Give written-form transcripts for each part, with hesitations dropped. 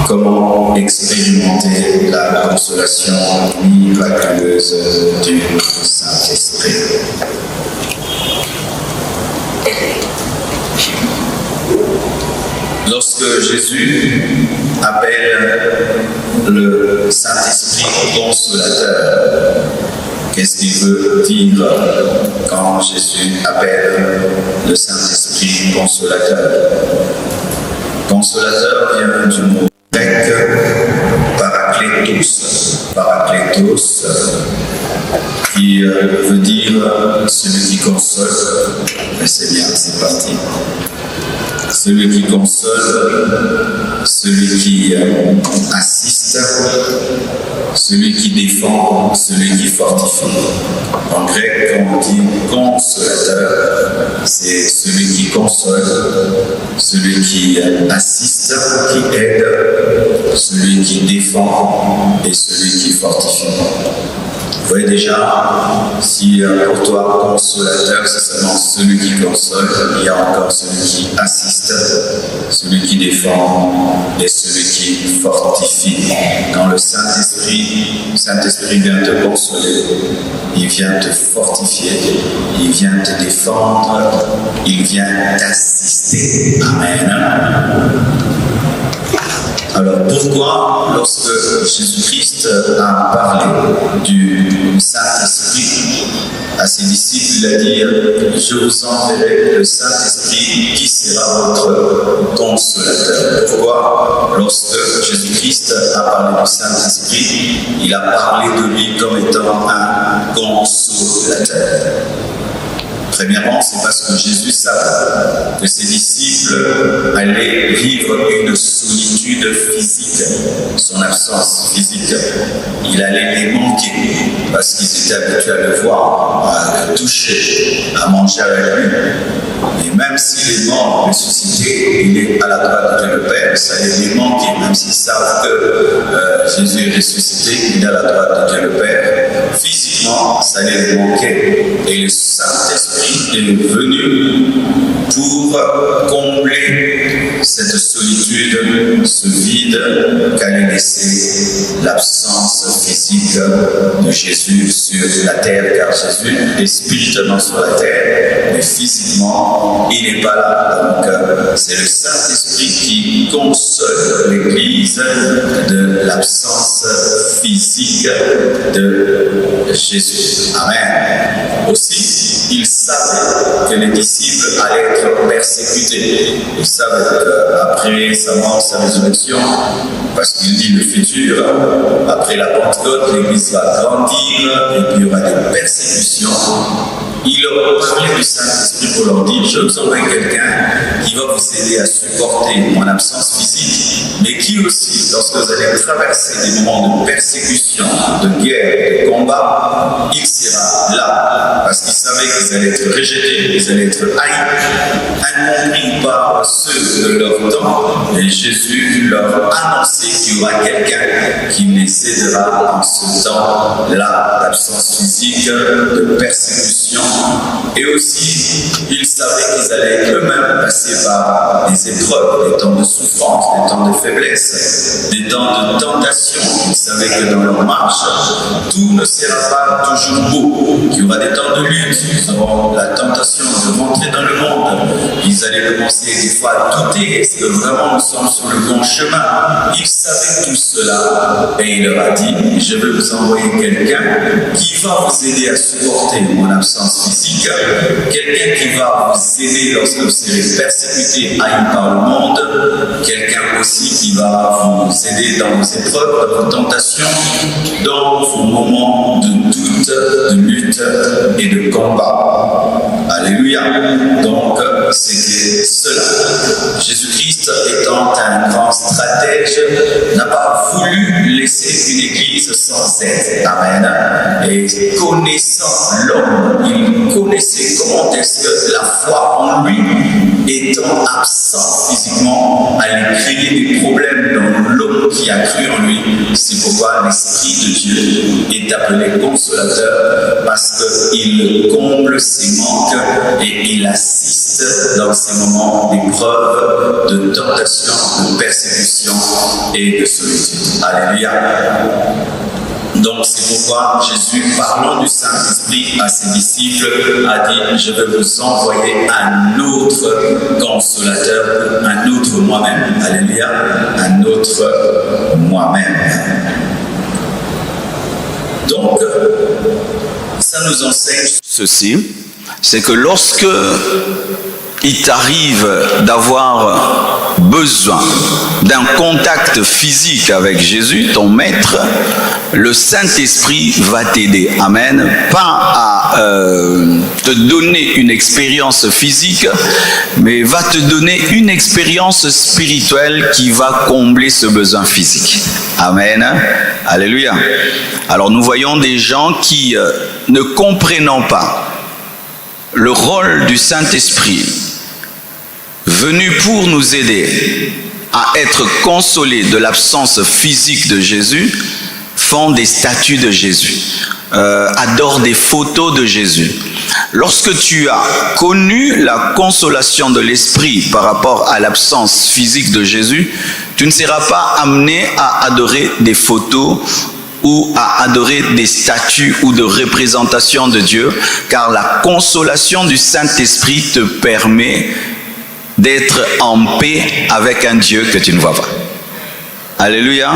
Comment expérimenter la consolation miraculeuse du Saint-Esprit? Lorsque Jésus appelle le Saint-Esprit consolateur, qu'est-ce qu'il veut dire quand Jésus appelle le Saint-Esprit consolateur? Consolateur vient du mot grec paraklétos, qui veut dire celui qui console. Mais c'est bien, c'est parti. Celui qui console, celui qui assiste, celui qui défend, celui qui fortifie. En grec, quand on dit consolateur, c'est celui qui console, celui qui assiste, qui aide, celui qui défend et celui qui fortifie. Vous voyez déjà, si pour toi, consolateur, c'est seulement celui qui console, il y a encore celui qui assiste, celui qui défend et celui qui fortifie. Quand le Saint-Esprit vient te consoler, il vient te fortifier, il vient te défendre, il vient t'assister. Amen. Alors pourquoi, lorsque Jésus-Christ a parlé du Saint-Esprit à ses disciples, il a dit « Je vous enverrai le Saint-Esprit qui sera votre consolateur ». Pourquoi, lorsque Jésus-Christ a parlé du Saint-Esprit, il a parlé de lui comme étant un consolateur? Premièrement, c'est parce que Jésus savait que ses disciples allaient vivre une solitude physique, son absence physique. Il allait les manquer parce qu'ils étaient habitués à le voir, à le toucher, à manger avec lui. Et même s'il est mort, ressuscité, il est à la droite de Dieu le Père, ça allait les manquer, même s'ils savent que Jésus est ressuscité, il est à la droite de Dieu le Père. Physiquement, ça allait les manquer. Et le Saint-Esprit est venu pour combler cette solitude, ce vide qu'allait laisser l'absence physique de Jésus sur la terre, car Jésus est spirituellement sur la terre, mais physiquement, il n'est pas là. Donc, c'est le Saint-Esprit qui console l'Église de l'absence physique de Jésus. Amen. Aussi, il savait que les disciples allaient être persécutés. Il savait qu'après sa mort, sa résurrection, parce qu'il dit le futur, après la Pentecôte, l'Église va grandir et puis il y aura des persécutions. Il leur parlait du Saint-Esprit pour leur dire « Je vous envoie quelqu'un qui va vous aider à supporter mon absence physique, mais qui aussi, lorsque vous allez traverser des moments de persécution, de guerre, de combat, il sera là. » Parce qu'ils savaient qu'ils allaient être rejetés, qu'ils allaient être haïs, incompris par ceux de leur temps. Et Jésus leur annonçait qu'il y aura quelqu'un qui les aidera en ce temps-là d'absence physique, de persécution. Et aussi, ils savaient qu'ils allaient eux-mêmes passer par des épreuves, des temps de souffrance, des temps de faiblesse, des temps de tentation. Ils savaient que dans leur marche, tout ne sera pas toujours beau, qu'il y aura des temps de lutte, ils auront la tentation de rentrer dans le monde. Ils allaient commencer des fois à douter, est-ce que vraiment nous sommes sur le bon chemin? Ils savaient tout cela et il leur a dit, je vais vous envoyer quelqu'un qui va vous aider à supporter mon absence physique, quelqu'un qui va vous aider lorsque vous serez persécuté, haï par le monde, quelqu'un aussi qui va vous aider dans vos épreuves, dans vos tentations, dans vos moments de doute, de lutte et de combat. Alléluia. Donc, c'était cela. Jésus-Christ, étant un grand stratège, n'a pas voulu laisser une église sans aide. Amen. Et connaissant l'homme, il connaissait comment est-ce que la foi en lui, étant absent physiquement, allait créer des problèmes dans pour l'homme qui a cru en lui. C'est pourquoi l'Esprit de Dieu est appelé consolateur, parce qu'il comble ses manques et il assiste dans ces moments d'épreuve, de tentation, de persécution et de solitude. Alléluia. Donc c'est pourquoi Jésus, parlant du Saint-Esprit à ses disciples, a dit « Je vais vous envoyer un autre consolateur, un autre moi-même. » Alléluia, un autre moi-même. Donc, ça nous enseigne ceci, c'est que lorsque il t'arrive d'avoir besoin d'un contact physique avec Jésus, ton maître, le Saint-Esprit va t'aider. Amen. Pas à te donner une expérience physique, mais va te donner une expérience spirituelle qui va combler ce besoin physique. Amen. Alléluia. Alors nous voyons des gens qui, ne comprenant pas le rôle du Saint-Esprit, venu pour nous aider à être consolés de l'absence physique de Jésus, font des statues de Jésus, adorent des photos de Jésus. Lorsque tu as connu la consolation de l'Esprit par rapport à l'absence physique de Jésus, tu ne seras pas amené à adorer des photos ou à adorer des statues ou de représentations de Dieu, car la consolation du Saint-Esprit te permet d'être en paix avec un Dieu que tu ne vois pas. Alléluia.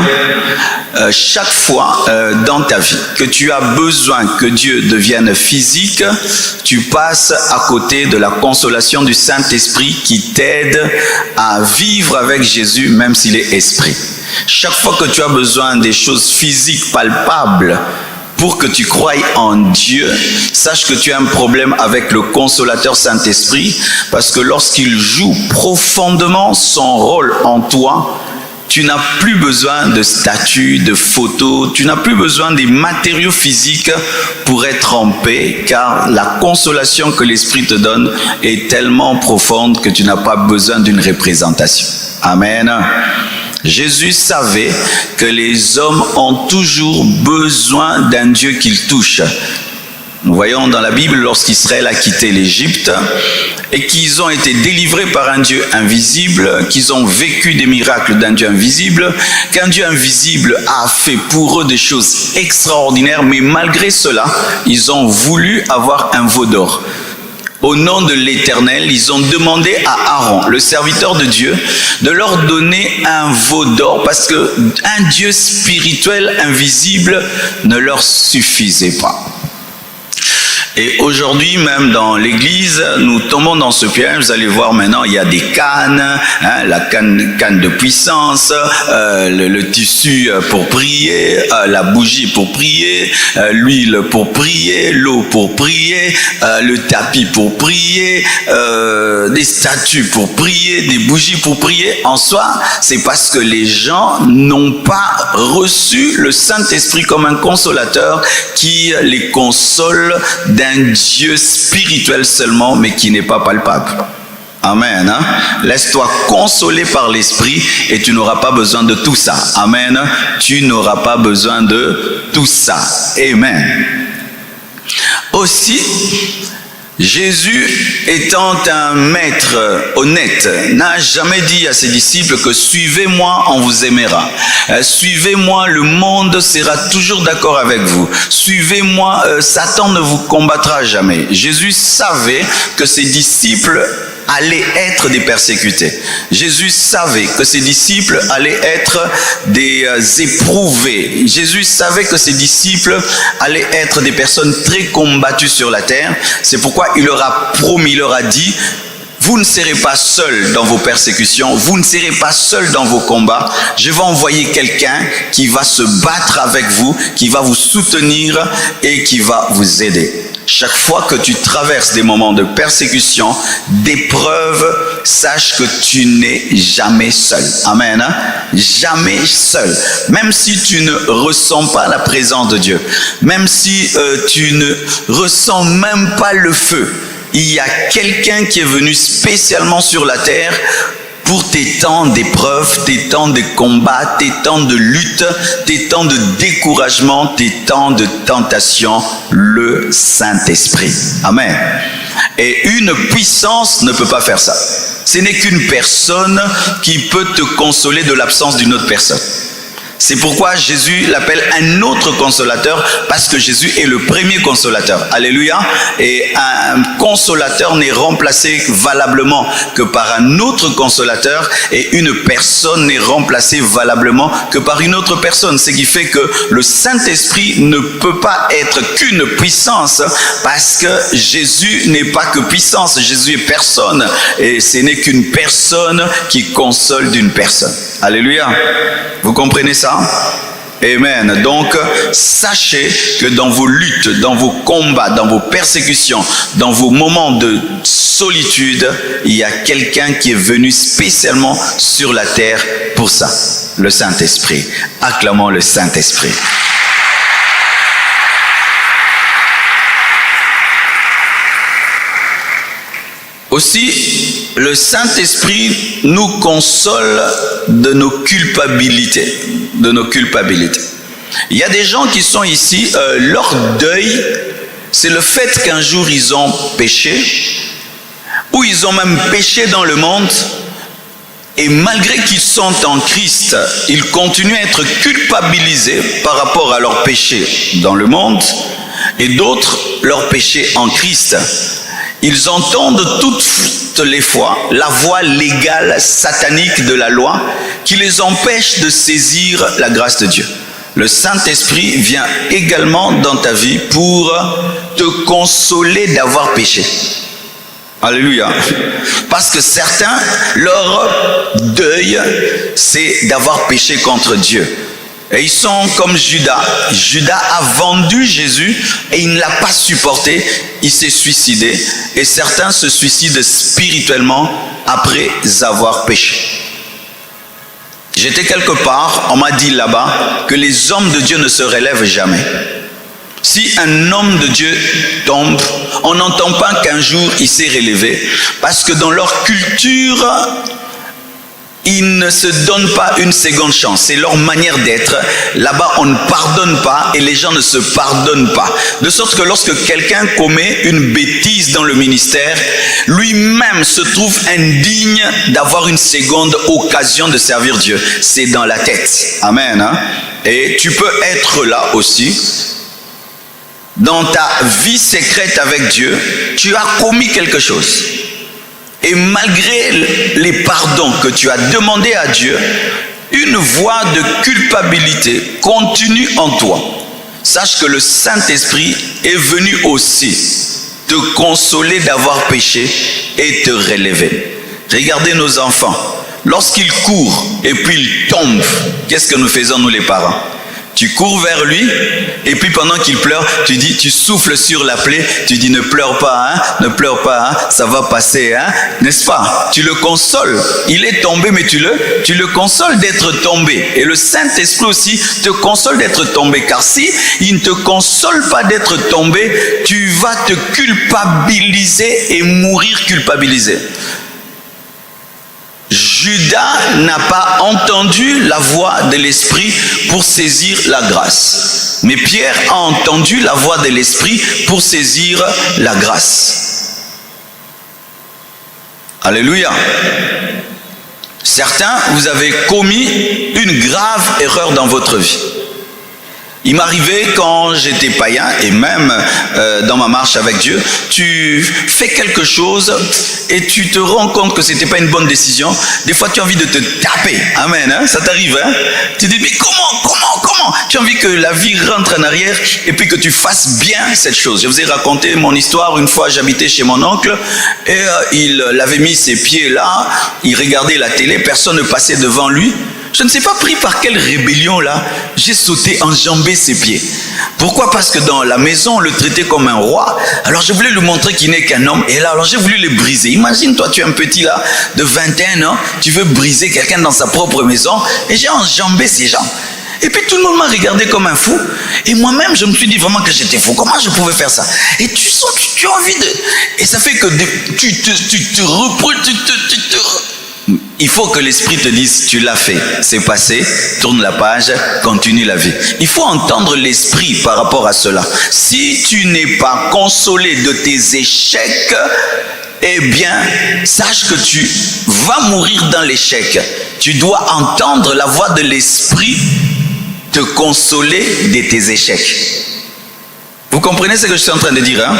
Chaque fois dans ta vie que tu as besoin que Dieu devienne physique, tu passes à côté de la consolation du Saint-Esprit qui t'aide à vivre avec Jésus même s'il est esprit. Chaque fois que tu as besoin des choses physiques palpables pour que tu croies en Dieu, sache que tu as un problème avec le consolateur Saint-Esprit, parce que lorsqu'il joue profondément son rôle en toi, tu n'as plus besoin de statues, de photos, tu n'as plus besoin des matériaux physiques pour être en paix, car la consolation que l'Esprit te donne est tellement profonde que tu n'as pas besoin d'une représentation. Amen. Jésus savait que les hommes ont toujours besoin d'un Dieu qu'ils touchent. Nous voyons dans la Bible, lorsqu'Israël a quitté l'Égypte et qu'ils ont été délivrés par un Dieu invisible, qu'ils ont vécu des miracles d'un Dieu invisible, qu'un Dieu invisible a fait pour eux des choses extraordinaires, mais malgré cela, ils ont voulu avoir un veau d'or. Au nom de l'Éternel, ils ont demandé à Aaron, le serviteur de Dieu, de leur donner un veau d'or parce qu'un Dieu spirituel invisible ne leur suffisait pas. Et aujourd'hui, même dans l'église, nous tombons dans ce piège. Vous allez voir maintenant, il y a des cannes, hein, la canne de puissance, le tissu pour prier, la bougie pour prier, l'huile pour prier, l'eau pour prier, le tapis pour prier, des statues pour prier, des bougies pour prier. En soi, c'est parce que les gens n'ont pas reçu le Saint-Esprit comme un consolateur qui les console d'un Dieu spirituel seulement, mais qui n'est pas palpable. Amen. Hein? Laisse-toi consoler par l'Esprit et tu n'auras pas besoin de tout ça. Amen. Tu n'auras pas besoin de tout ça. Amen. Aussi, Jésus, étant un maître honnête, n'a jamais dit à ses disciples que « Suivez-moi, on vous aimera. Suivez-moi, le monde sera toujours d'accord avec vous. Suivez-moi, Satan ne vous combattra jamais. » Jésus savait que ses disciples allaient être des persécutés. Jésus savait que ses disciples allaient être des éprouvés. Jésus savait que ses disciples allaient être des personnes très combattues sur la terre. C'est pourquoi il leur a promis, il leur a dit: vous ne serez pas seuls dans vos persécutions, vous ne serez pas seuls dans vos combats. Je vais envoyer quelqu'un qui va se battre avec vous, qui va vous soutenir et qui va vous aider. Chaque fois que tu traverses des moments de persécution, d'épreuve, sache que tu n'es jamais seul. Amen. Hein? Jamais seul. Même si tu ne ressens pas la présence de Dieu, même si tu ne ressens même pas le feu, il y a quelqu'un qui est venu spécialement sur la terre pour tes temps d'épreuve, tes temps de combat, tes temps de lutte, tes temps de découragement, tes temps de tentation, le Saint-Esprit. Amen. Et une puissance ne peut pas faire ça. Ce n'est qu'une personne qui peut te consoler de l'absence d'une autre personne. C'est pourquoi Jésus l'appelle un autre consolateur, parce que Jésus est le premier consolateur. Alléluia. Et un consolateur n'est remplacé valablement que par un autre consolateur, et une personne n'est remplacée valablement que par une autre personne. Ce qui fait que le Saint-Esprit ne peut pas être qu'une puissance, parce que Jésus n'est pas que puissance, Jésus est personne, et ce n'est qu'une personne qui console d'une personne. Alléluia. Vous comprenez ça? Amen. Donc, sachez que dans vos luttes, dans vos combats, dans vos persécutions, dans vos moments de solitude, il y a quelqu'un qui est venu spécialement sur la terre pour ça. Le Saint-Esprit. Acclamons le Saint-Esprit. Aussi, le Saint-Esprit nous console de nos culpabilités. Il y a des gens qui sont ici, leur deuil, c'est le fait qu'un jour ils ont péché, ou ils ont même péché dans le monde, et malgré qu'ils sont en Christ, ils continuent à être culpabilisés par rapport à leur péché dans le monde, et d'autres, leur péché en Christ. Ils entendent toutes les fois la voix légale satanique de la loi qui les empêche de saisir la grâce de Dieu. Le Saint-Esprit vient également dans ta vie pour te consoler d'avoir péché. Alléluia. Parce que certains, leur deuil, c'est d'avoir péché contre Dieu. Et ils sont comme Judas. Judas a vendu Jésus et il ne l'a pas supporté. Il s'est suicidé. Et certains se suicident spirituellement après avoir péché. J'étais quelque part, on m'a dit là-bas que les hommes de Dieu ne se relèvent jamais. Si un homme de Dieu tombe, on n'entend pas qu'un jour il s'est relevé. Parce que dans leur culture, ils ne se donnent pas une seconde chance. C'est leur manière d'être. Là-bas, on ne pardonne pas et les gens ne se pardonnent pas. De sorte que lorsque quelqu'un commet une bêtise dans le ministère, lui-même se trouve indigne d'avoir une seconde occasion de servir Dieu. C'est dans la tête. Amen. Hein? Et tu peux être là aussi. Dans ta vie secrète avec Dieu, tu as commis quelque chose. Et malgré les pardons que tu as demandés à Dieu, une voix de culpabilité continue en toi. Sache que le Saint-Esprit est venu aussi te consoler d'avoir péché et te relever. Regardez nos enfants. Lorsqu'ils courent et puis ils tombent, qu'est-ce que nous faisons nous les parents? Tu cours vers lui et puis pendant qu'il pleure, tu souffles sur la plaie, tu dis ne pleure pas, hein, ne pleure pas, hein, ça va passer, hein, n'est-ce pas? Tu le consoles. Il est tombé, mais tu le consoles d'être tombé. Et le Saint-Esprit aussi te console d'être tombé, car si il ne te console pas d'être tombé, tu vas te culpabiliser et mourir culpabilisé. Judas n'a pas entendu la voix de l'Esprit pour saisir la grâce. Mais Pierre a entendu la voix de l'Esprit pour saisir la grâce. Alléluia. Certains, vous avez commis une grave erreur dans votre vie. Il m'arrivait quand j'étais païen et même dans ma marche avec Dieu, tu fais quelque chose et tu te rends compte que ce n'était pas une bonne décision. Des fois, tu as envie de te taper. Amen. Hein? Ça t'arrive. Hein? Tu te dis, mais comment? Tu as envie que la vie rentre en arrière et puis que tu fasses bien cette chose. Je vous ai raconté mon histoire. Une fois, j'habitais chez mon oncle et il avait mis ses pieds là. Il regardait la télé. Personne ne passait devant lui. Je ne sais pas pris par quelle rébellion là, j'ai sauté, enjambé ses pieds. Pourquoi? Parce que dans la maison, on le traitait comme un roi. Alors je voulais lui montrer qu'il n'est qu'un homme. Et là, alors j'ai voulu le briser. Imagine, toi, tu es un petit là, de 21 ans, tu veux briser quelqu'un dans sa propre maison. Et j'ai enjambé ses jambes. Et puis tout le monde m'a regardé comme un fou. Et moi-même, je me suis dit vraiment que j'étais fou. Comment je pouvais faire ça? Et tu sens que tu as envie de... Et ça fait que tu te reprends, Il faut que l'esprit te dise, tu l'as fait, c'est passé, tourne la page, continue la vie. Il faut entendre l'esprit par rapport à cela. Si tu n'es pas consolé de tes échecs, eh bien, sache que tu vas mourir dans l'échec. Tu dois entendre la voix de l'esprit te consoler de tes échecs. Vous comprenez ce que je suis en train de dire, hein?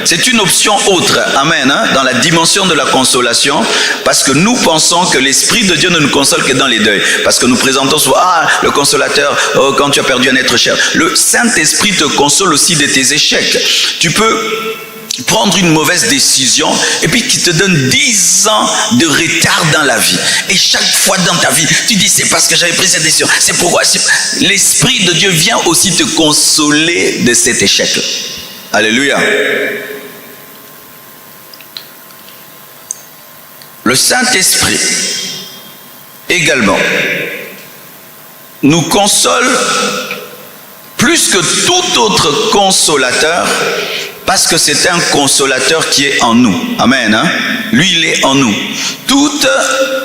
C'est une option autre, amen, hein, dans la dimension de la consolation, parce que nous pensons que l'Esprit de Dieu ne nous console que dans les deuils, parce que nous présentons souvent, le consolateur, quand tu as perdu un être cher. Le Saint-Esprit te console aussi de tes échecs. Tu peux prendre une mauvaise décision et puis qui te donne 10 ans de retard dans la vie. Et chaque fois dans ta vie, tu dis c'est parce que j'avais pris cette décision. C'est pourquoi l'Esprit de Dieu vient aussi te consoler de cet échec. Alléluia. Le Saint-Esprit également nous console plus que tout autre consolateur, parce que c'est un consolateur qui est en nous. Amen. Hein? Lui, il est en nous. Toutes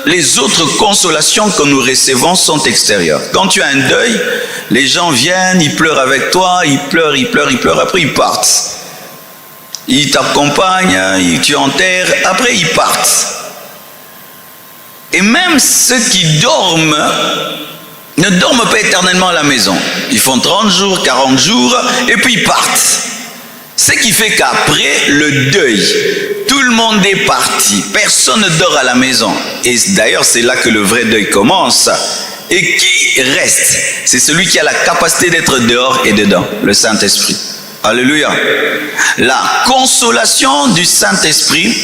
les autres consolations que nous recevons sont extérieures. Quand tu as un deuil, les gens viennent, ils pleurent avec toi, ils pleurent, après ils partent. Ils t'accompagnent, tu enterres, après ils partent. Et même ceux qui dorment ne dorment pas éternellement à la maison. Ils font 30 jours, 40 jours, et puis ils partent. Ce qui fait qu'après le deuil, tout le monde est parti. Personne ne dort à la maison. Et d'ailleurs, c'est là que le vrai deuil commence. Et qui reste? C'est celui qui a la capacité d'être dehors et dedans, le Saint-Esprit. Alléluia. La consolation du Saint-Esprit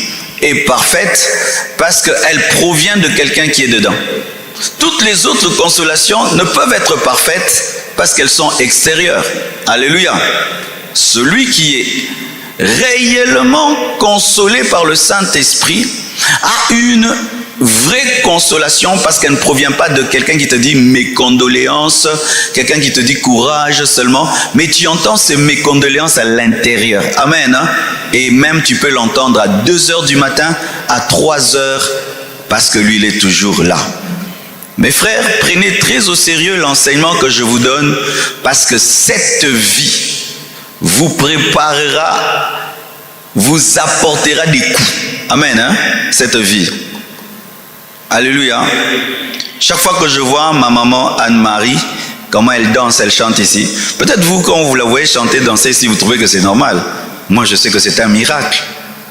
est parfaite parce qu'elle provient de quelqu'un qui est dedans. Toutes les autres consolations ne peuvent être parfaites parce qu'elles sont extérieures. Alléluia. Celui qui est réellement consolé par le Saint-Esprit a une vraie consolation parce qu'elle ne provient pas de quelqu'un qui te dit mes condoléances, quelqu'un qui te dit courage seulement, mais tu entends ces mes condoléances à l'intérieur. Amen. Hein? Et même tu peux l'entendre à 2 heures du matin, à 3 heures, parce que lui il est toujours là. Mes frères, prenez très au sérieux l'enseignement que je vous donne, parce que cette vie vous préparera, vous apportera des coups. Amen, hein? Cette vie. Alléluia. Chaque fois que je vois ma maman Anne-Marie, comment elle danse, elle chante ici. Peut-être vous, quand vous la voyez chanter, danser ici, vous trouvez que c'est normal. Moi, je sais que c'est un miracle.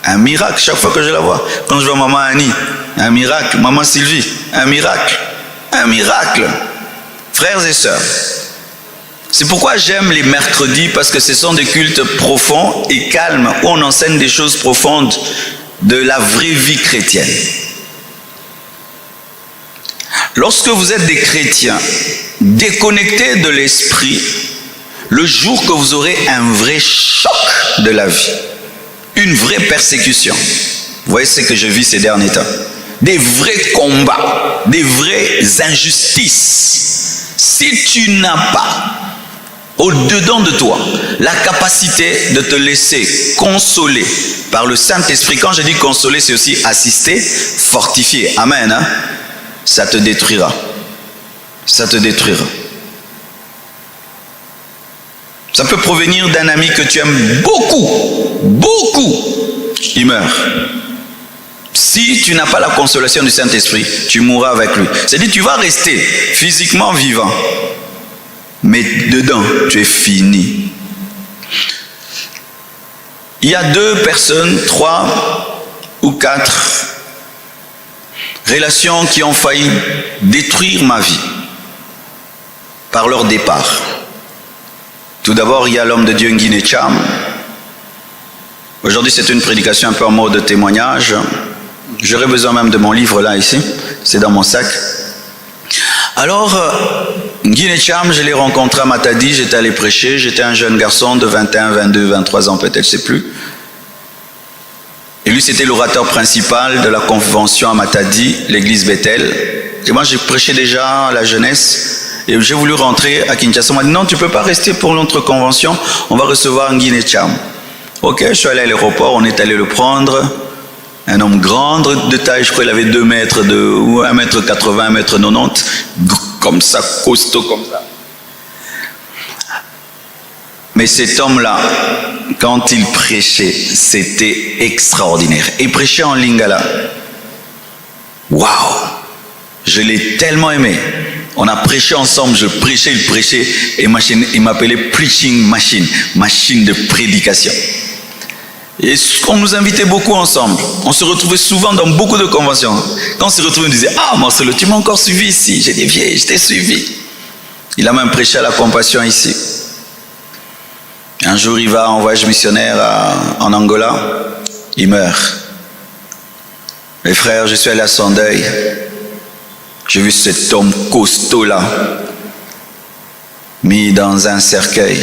Un miracle, chaque fois que je la vois. Quand je vois maman Annie, un miracle. Maman Sylvie, un miracle. Un miracle. Frères et sœurs, c'est pourquoi j'aime les mercredis, parce que ce sont des cultes profonds et calmes où on enseigne des choses profondes de la vraie vie chrétienne. Lorsque vous êtes des chrétiens déconnectés de l'esprit, le jour que vous aurez un vrai choc de la vie, une vraie persécution, vous voyez ce que je vis ces derniers temps, des vrais combats, des vraies injustices, si tu n'as pas au-dedans de toi la capacité de te laisser consoler par le Saint-Esprit, quand je dis consoler, c'est aussi assister, fortifier, amen, hein? Ça te détruira, ça te détruira. Ça peut provenir d'un ami que tu aimes beaucoup, beaucoup, il meurt. Si tu n'as pas la consolation du Saint-Esprit, tu mourras avec lui. C'est-à-dire tu vas rester physiquement vivant, mais dedans, tu es fini. Il y a 2 personnes, 3 ou 4 relations qui ont failli détruire ma vie par leur départ. Tout d'abord, il y a l'homme de Dieu Nguyen Cham. Aujourd'hui, c'est une prédication un peu en mode témoignage. J'aurais besoin même de mon livre là, ici. C'est dans mon sac. Alors, Nguyen Cham, je l'ai rencontré à Matadi, j'étais allé prêcher. J'étais un jeune garçon de 21, 22, 23 ans peut-être, je ne sais plus. Et lui, c'était l'orateur principal de la convention à Matadi, l'église Bethel. Et moi, j'ai prêché déjà à la jeunesse. Et j'ai voulu rentrer à Kinshasa. On m'a dit, non, tu ne peux pas rester pour notre convention. On va recevoir Nguyen Cham. Ok, je suis allé à l'aéroport, on est allé le prendre. Un homme grand de taille, je crois qu'il avait 2 mètres, ou 1m80, 1m90, comme ça, costaud comme ça. Mais cet homme-là, quand il prêchait, c'était extraordinaire. Il prêchait en lingala. Waouh! Je l'ai tellement aimé. On a prêché ensemble, je prêchais, il prêchait, et il m'appelait Preaching Machine, machine de prédication. Et on nous invitait beaucoup ensemble. On se retrouvait souvent dans beaucoup de conventions. Quand on se retrouvait, on disait « Ah, Marcelo, tu m'as encore suivi ici. » J'ai dit « Viens, je t'ai suivi. » Il a même prêché à la compassion ici. Un jour, il va en voyage missionnaire en Angola. Il meurt. Mes frères, je suis allé à son deuil. J'ai vu cet homme costaud-là, mis dans un cercueil.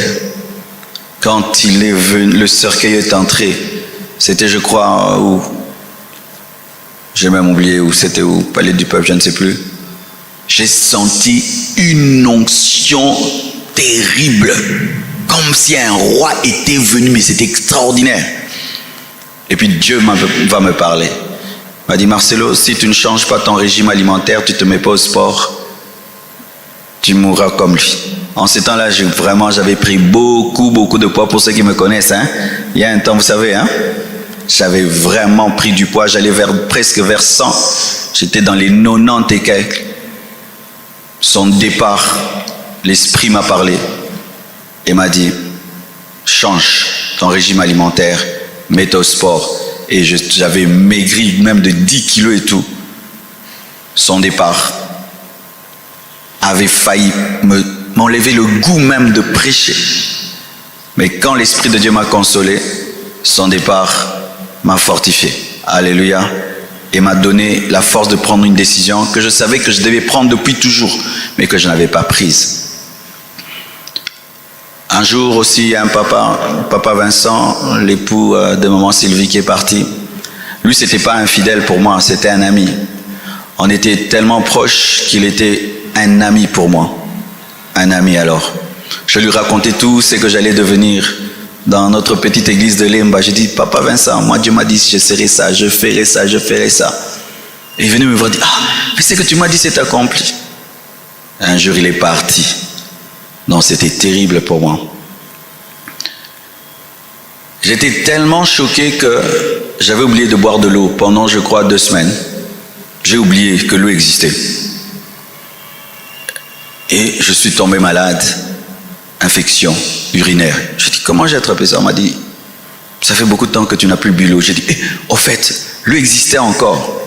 Quand il est venu, le cercueil est entré. C'était, je crois, où? J'ai même oublié où c'était, où? Palais du Peuple, je ne sais plus. J'ai senti une onction terrible, comme si un roi était venu, mais c'était extraordinaire. Et puis Dieu va me parler. Il m'a dit, Marcelo, si tu ne changes pas ton régime alimentaire, tu ne te mets pas au sport, tu mourras comme lui. En ces temps-là, j'avais pris beaucoup de poids. Pour ceux qui me connaissent, hein. Il y a un temps, vous savez, hein, j'avais vraiment pris du poids. J'allais presque vers 100. J'étais dans les 90 et quelques. Son départ, l'esprit m'a parlé et m'a dit, change ton régime alimentaire, mets-toi au sport. Et j'avais maigri même de 10 kilos et tout. Son départ avait failli m'enlever le goût même de prêcher. Mais quand l'Esprit de Dieu m'a consolé, son départ m'a fortifié. Alléluia. Et m'a donné la force de prendre une décision que je savais que je devais prendre depuis toujours, mais que je n'avais pas prise. Un jour aussi, un papa Vincent, l'époux de maman Sylvie qui est parti. Lui, c'était pas un fidèle pour moi, c'était un ami. On était tellement proches qu'il était un ami pour moi. Un ami alors. Je lui racontais tout ce que j'allais devenir dans notre petite église de Lemba. J'ai dit, Papa Vincent, moi Dieu m'a dit, je serai ça, je ferai ça, je ferai ça. Et il est venu me voir dire, ah, mais ce que tu m'as dit, c'est accompli. Un jour, il est parti. Non, c'était terrible pour moi. J'étais tellement choqué que j'avais oublié de boire de l'eau pendant, je crois, 2 semaines. J'ai oublié que l'eau existait. Et je suis tombé malade, infection urinaire. J'ai dit, comment j'ai attrapé ça? On m'a dit, ça fait beaucoup de temps que tu n'as plus bu l'eau. J'ai dit, au fait, l'eau existait encore.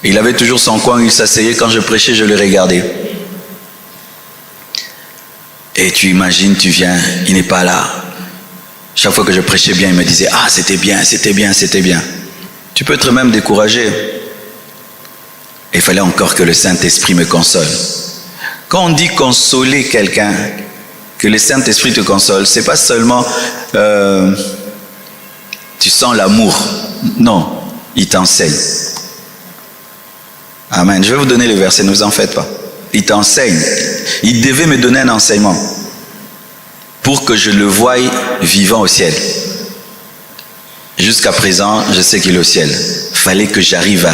Et il avait toujours son coin, il s'asseyait. Quand je prêchais, je le regardais. Et tu imagines, tu viens, il n'est pas là. Chaque fois que je prêchais bien, il me disait, ah, c'était bien, c'était bien, c'était bien. Tu peux être même découragé. Et il fallait encore que le Saint-Esprit me console. Quand on dit consoler quelqu'un, que le Saint-Esprit te console, c'est pas seulement tu sens l'amour. Non, il t'enseigne. Amen. Je vais vous donner le verset, ne vous en faites pas. Il t'enseigne. Il devait me donner un enseignement pour que je le voie vivant au ciel. Jusqu'à présent, je sais qu'il est au ciel. Fallait que j'arrive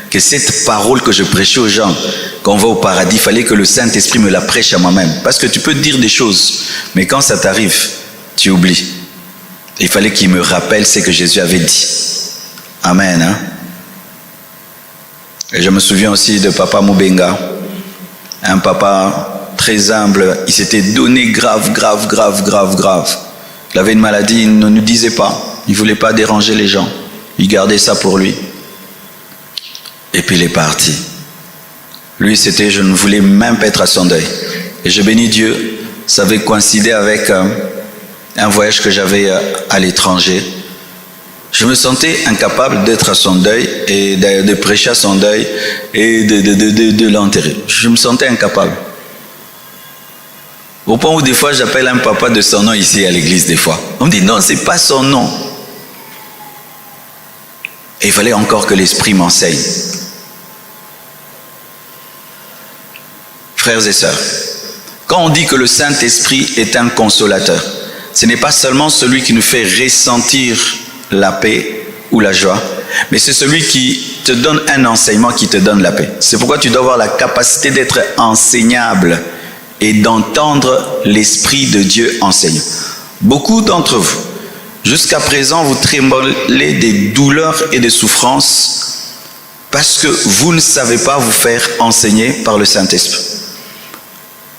que cette parole que je prêchais aux gens, qu'on va au paradis, il fallait que le Saint-Esprit me la prêche à moi-même. Parce que tu peux dire des choses, mais quand ça t'arrive, tu oublies. Il fallait qu'il me rappelle ce que Jésus avait dit. Amen. Hein? Et je me souviens aussi de Papa Moubenga, un papa très humble. Il s'était donné grave. Il avait une maladie, il ne nous disait pas. Il ne voulait pas déranger les gens. Il gardait ça pour lui. Et puis il est parti. Lui, c'était, je ne voulais même pas être à son deuil. Et je bénis Dieu, ça avait coïncidé avec un voyage que j'avais à l'étranger. Je me sentais incapable d'être à son deuil et de prêcher à son deuil et de l'enterrer. Je me sentais incapable. Au point où des fois j'appelle un papa de son nom ici à l'église des fois. On me dit non, c'est pas son nom. Et il fallait encore que l'Esprit m'enseigne. Frères et sœurs, quand on dit que le Saint-Esprit est un consolateur, ce n'est pas seulement celui qui nous fait ressentir la paix ou la joie, mais c'est celui qui te donne un enseignement qui te donne la paix. C'est pourquoi tu dois avoir la capacité d'être enseignable et d'entendre l'Esprit de Dieu enseigner. Beaucoup d'entre vous, jusqu'à présent, vous tremblez des douleurs et des souffrances parce que vous ne savez pas vous faire enseigner par le Saint-Esprit.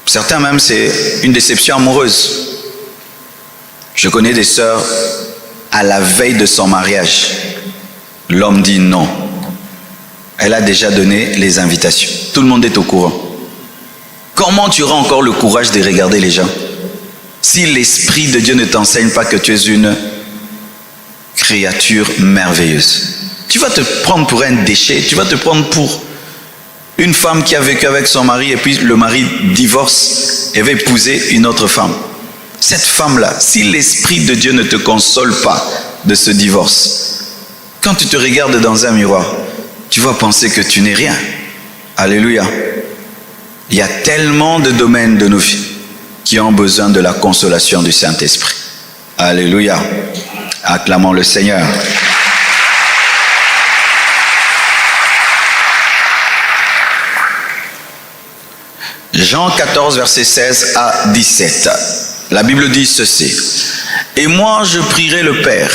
Certains même, c'est une déception amoureuse. Je connais des sœurs, à la veille de son mariage, l'homme dit non. Elle a déjà donné les invitations. Tout le monde est au courant. Comment tu auras encore le courage de regarder les gens si l'Esprit de Dieu ne t'enseigne pas que tu es une créature merveilleuse? Tu vas te prendre pour un déchet, tu vas te prendre pour une femme qui a vécu avec son mari et puis le mari divorce et va épouser une autre femme. Cette femme-là, si l'Esprit de Dieu ne te console pas de ce divorce, quand tu te regardes dans un miroir, tu vas penser que tu n'es rien. Alléluia. Il y a tellement de domaines de nos vies qui ont besoin de la consolation du Saint-Esprit. Alléluia. Acclamons le Seigneur. Jean 14, versets 16 à 17. La Bible dit ceci. « Et moi je prierai le Père,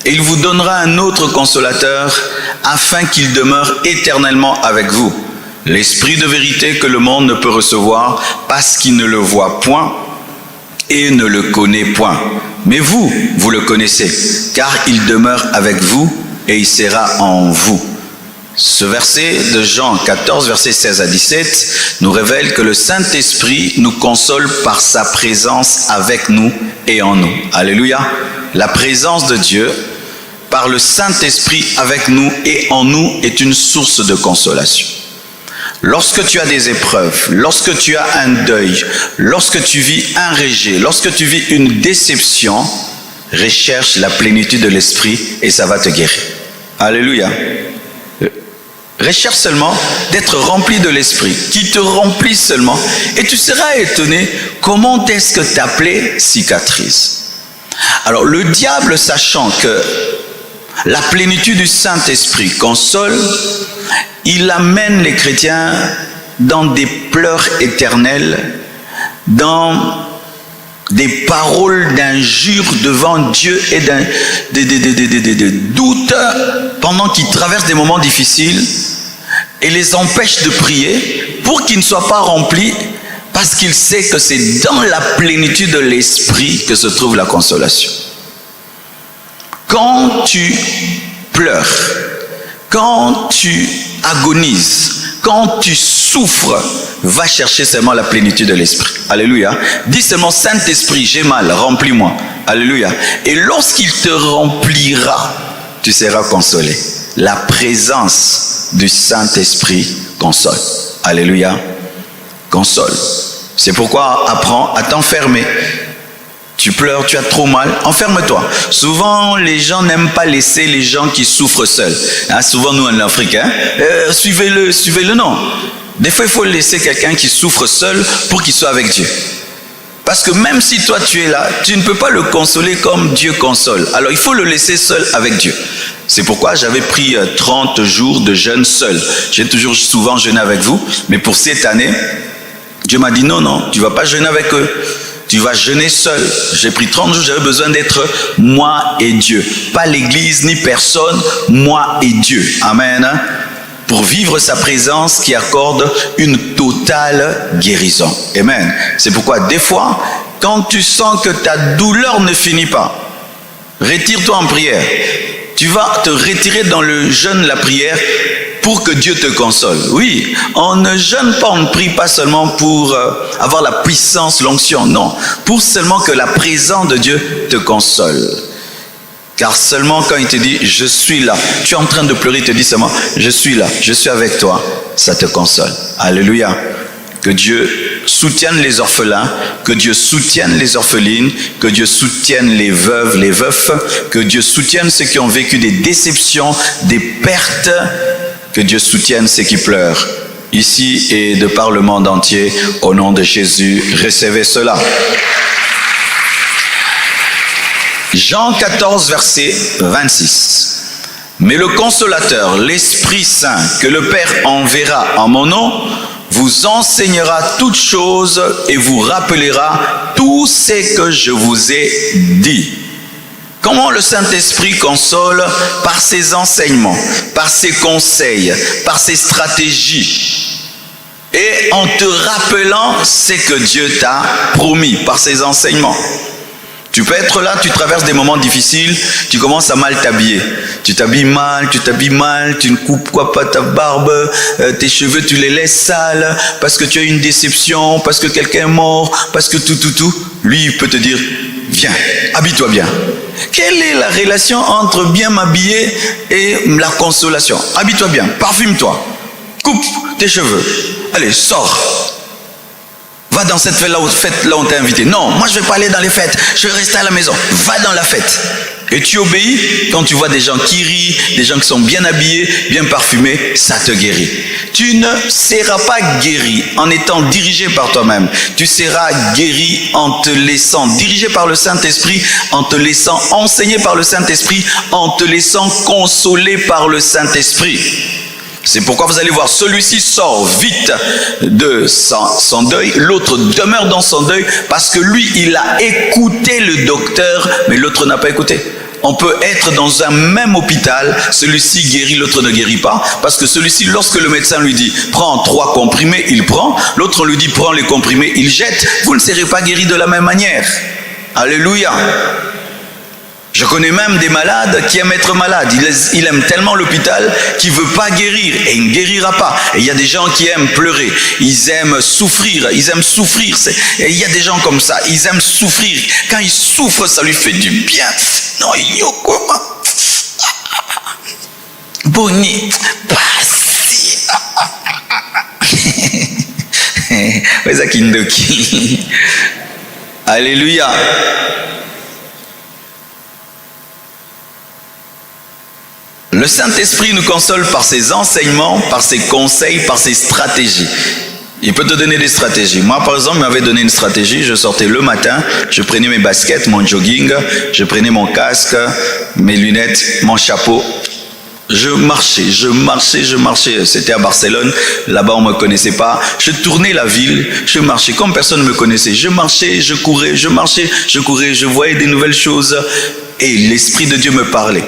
et il vous donnera un autre consolateur, afin qu'il demeure éternellement avec vous. L'Esprit de vérité que le monde ne peut recevoir, parce qu'il ne le voit point et ne le connaît point. Mais vous, vous le connaissez, car il demeure avec vous et il sera en vous. » Ce verset de Jean 14, versets 16 à 17, nous révèle que le Saint-Esprit nous console par sa présence avec nous et en nous. Alléluia. La présence de Dieu par le Saint-Esprit avec nous et en nous est une source de consolation. Lorsque tu as des épreuves, lorsque tu as un deuil, lorsque tu vis un rejet, lorsque tu vis une déception, recherche la plénitude de l'Esprit et ça va te guérir. Alléluia. Recherche seulement d'être rempli de l'Esprit, qui te remplit seulement, et tu seras étonné comment est-ce que ta plaie cicatrise. Alors le diable, sachant que la plénitude du Saint-Esprit console, il amène les chrétiens dans des pleurs éternelles, dans des paroles d'injures devant Dieu et des doutes pendant qu'ils traversent des moments difficiles et les empêche de prier pour qu'ils ne soient pas remplis parce qu'il sait que c'est dans la plénitude de l'Esprit que se trouve la consolation. Quand tu pleures, quand tu agonises, quand tu souffres, va chercher seulement la plénitude de l'Esprit. Alléluia. Dis seulement, Saint-Esprit, j'ai mal, remplis-moi. Alléluia. Et lorsqu'il te remplira, tu seras consolé. La présence du Saint-Esprit console. Alléluia. Console. C'est pourquoi apprends à t'enfermer. Tu pleures, tu as trop mal, enferme-toi. Souvent, les gens n'aiment pas laisser les gens qui souffrent seuls. Hein, souvent, nous, en Afrique, suivez-le, non. Des fois, il faut laisser quelqu'un qui souffre seul pour qu'il soit avec Dieu. Parce que même si toi, tu es là, tu ne peux pas le consoler comme Dieu console. Alors, il faut le laisser seul avec Dieu. C'est pourquoi j'avais pris 30 jours de jeûne seul. J'ai toujours souvent jeûné avec vous, mais pour cette année, Dieu m'a dit non, tu ne vas pas jeûner avec eux. Tu vas jeûner seul. J'ai pris 30 jours, j'avais besoin d'être moi et Dieu. Pas l'église ni personne, moi et Dieu. Amen. Pour vivre sa présence qui accorde une totale guérison. Amen. C'est pourquoi des fois, quand tu sens que ta douleur ne finit pas, retire-toi en prière. Tu vas te retirer dans le jeûne, la prière, pour que Dieu te console. Oui, on ne jeûne pas, on ne prie pas seulement pour avoir la puissance, l'onction, non. Pour seulement que la présence de Dieu te console. Car seulement quand il te dit, je suis là, tu es en train de pleurer, il te dit seulement, je suis là, je suis avec toi, ça te console. Alléluia. Que Dieu soutienne les orphelins, que Dieu soutienne les orphelines, que Dieu soutienne les veuves, les veufs, que Dieu soutienne ceux qui ont vécu des déceptions, des pertes, que Dieu soutienne ceux qui pleurent. Ici et de par le monde entier, au nom de Jésus, recevez cela. Jean 14, verset 26. Mais le consolateur, l'Esprit Saint, que le Père enverra en mon nom, vous enseignera toutes choses et vous rappellera tout ce que je vous ai dit. Comment le Saint-Esprit console? Par ses enseignements, par ses conseils, par ses stratégies. Et en te rappelant ce que Dieu t'a promis, par ses enseignements. Tu peux être là, tu traverses des moments difficiles, tu commences à mal t'habiller. Tu t'habilles mal, tu ne coupes pas ta barbe, tes cheveux tu les laisses sales, parce que tu as une déception, parce que quelqu'un est mort, parce que tout. Lui, il peut te dire, viens, habille-toi bien. Quelle est la relation entre bien m'habiller et la consolation? Habille-toi bien, parfume-toi, coupe tes cheveux, allez, sors. Va dans cette fête là où on t'a invité. Non, moi je ne vais pas aller dans les fêtes, je vais rester à la maison. Va dans la fête. Et tu obéis quand tu vois des gens qui rient, des gens qui sont bien habillés, bien parfumés, ça te guérit. Tu ne seras pas guéri en étant dirigé par toi-même. Tu seras guéri en te laissant diriger par le Saint-Esprit, en te laissant enseigner par le Saint-Esprit, en te laissant consoler par le Saint-Esprit. C'est pourquoi vous allez voir, celui-ci sort vite de son deuil, l'autre demeure dans son deuil, parce que lui, il a écouté le docteur, mais l'autre n'a pas écouté. On peut être dans un même hôpital, celui-ci guérit, l'autre ne guérit pas, parce que celui-ci, lorsque le médecin lui dit, prends 3 comprimés, il prend, l'autre lui dit, prends les comprimés, il jette, vous ne serez pas guéri de la même manière. Alléluia. Je connais même des malades qui aiment être malades. Il aime tellement l'hôpital qu'il ne veut pas guérir et il ne guérira pas. Et il y a des gens qui aiment pleurer, ils aiment souffrir. Et il y a des gens comme ça, ils aiment souffrir. Quand ils souffrent, ça lui fait du bien. Non, il y a comment? Boni, passi. Alléluia. Le Saint-Esprit nous console par ses enseignements, par ses conseils, par ses stratégies. Il peut te donner des stratégies. Moi, par exemple, il m'avait donné une stratégie. Je sortais le matin, je prenais mes baskets, mon jogging, je prenais mon casque, mes lunettes, mon chapeau. Je marchais. C'était à Barcelone. Là-bas, on ne me connaissait pas. Je tournais la ville, je marchais comme personne ne me connaissait. Je marchais, je courais, je voyais des nouvelles choses. Et l'Esprit de Dieu me parlait.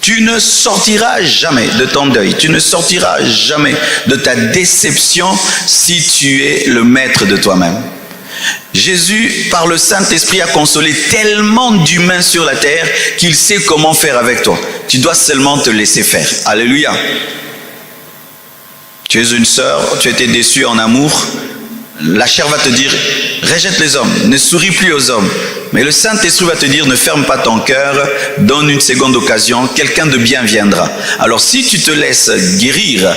Tu ne sortiras jamais de ton deuil, tu ne sortiras jamais de ta déception si tu es le maître de toi-même. Jésus, par le Saint-Esprit, a consolé tellement d'humains sur la terre qu'il sait comment faire avec toi. Tu dois seulement te laisser faire. Alléluia. Tu es une sœur, tu étais déçue en amour. La chair va te dire, rejette les hommes, ne souris plus aux hommes. Mais le Saint-Esprit va te dire, ne ferme pas ton cœur, donne une seconde occasion, quelqu'un de bien viendra. Alors si tu te laisses guérir,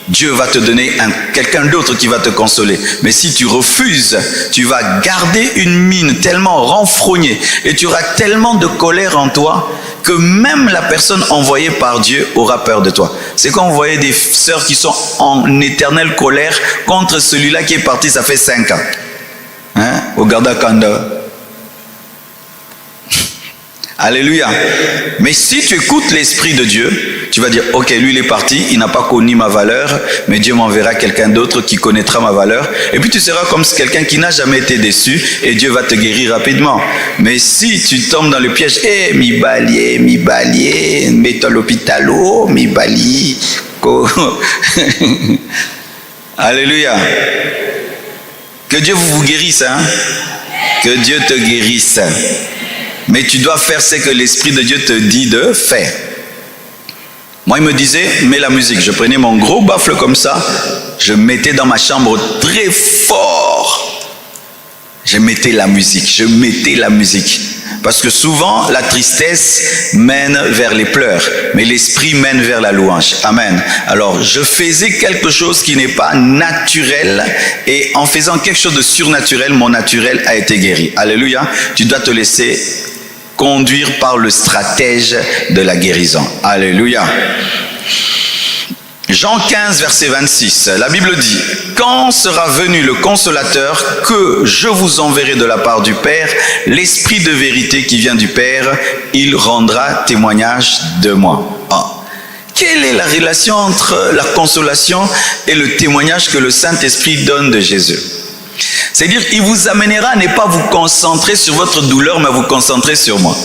Dieu va te donner quelqu'un d'autre qui va te consoler. Mais si tu refuses, tu vas garder une mine tellement renfrognée et tu auras tellement de colère en toi que même la personne envoyée par Dieu aura peur de toi. C'est quand vous voyez des sœurs qui sont en éternelle colère contre celui-là qui est parti, ça fait 5 ans. Hein? Au Gardakanda. Alléluia. Mais si tu écoutes l'Esprit de Dieu, tu vas dire, ok, lui il est parti, il n'a pas connu ma valeur, mais Dieu m'enverra quelqu'un d'autre qui connaîtra ma valeur. Et puis tu seras comme quelqu'un qui n'a jamais été déçu et Dieu va te guérir rapidement. Mais si tu tombes dans le piège, mi balier, mets-toi à l'hôpital, mi bali. Alléluia. Que Dieu vous guérisse, hein? Que Dieu te guérisse. Mais tu dois faire ce que l'Esprit de Dieu te dit de faire. Moi, il me disait, mets la musique. Je prenais mon gros baffle comme ça, je mettais dans ma chambre très fort. Je mettais la musique. Parce que souvent, la tristesse mène vers les pleurs, mais l'Esprit mène vers la louange. Amen. Alors, je faisais quelque chose qui n'est pas naturel, et en faisant quelque chose de surnaturel, mon naturel a été guéri. Alléluia. Tu dois te laisser conduire par le stratège de la guérison. Alléluia. Jean 15, verset 26, la Bible dit, « Quand sera venu le consolateur que je vous enverrai de la part du Père, l'Esprit de vérité qui vient du Père, il rendra témoignage de moi. » Quelle est la relation entre la consolation et le témoignage que le Saint-Esprit donne de Jésus? C'est-à-dire, il vous amènera à ne pas vous concentrer sur votre douleur, mais à vous concentrer sur moi.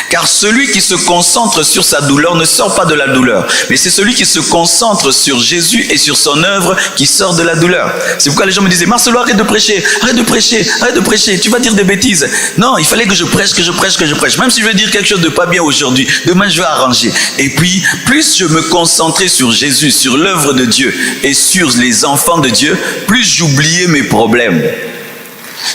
Car celui qui se concentre sur sa douleur ne sort pas de la douleur, mais c'est celui qui se concentre sur Jésus et sur son œuvre qui sort de la douleur. C'est pourquoi les gens me disaient, Marcelo, arrête de prêcher, arrête de prêcher, arrête de prêcher, tu vas dire des bêtises. Non, il fallait que je prêche, que je prêche, que je prêche. Même si je veux dire quelque chose de pas bien aujourd'hui, demain je vais arranger. Et puis, plus je me concentrais sur Jésus, sur l'œuvre de Dieu et sur les enfants de Dieu, plus j'oubliais mes problèmes.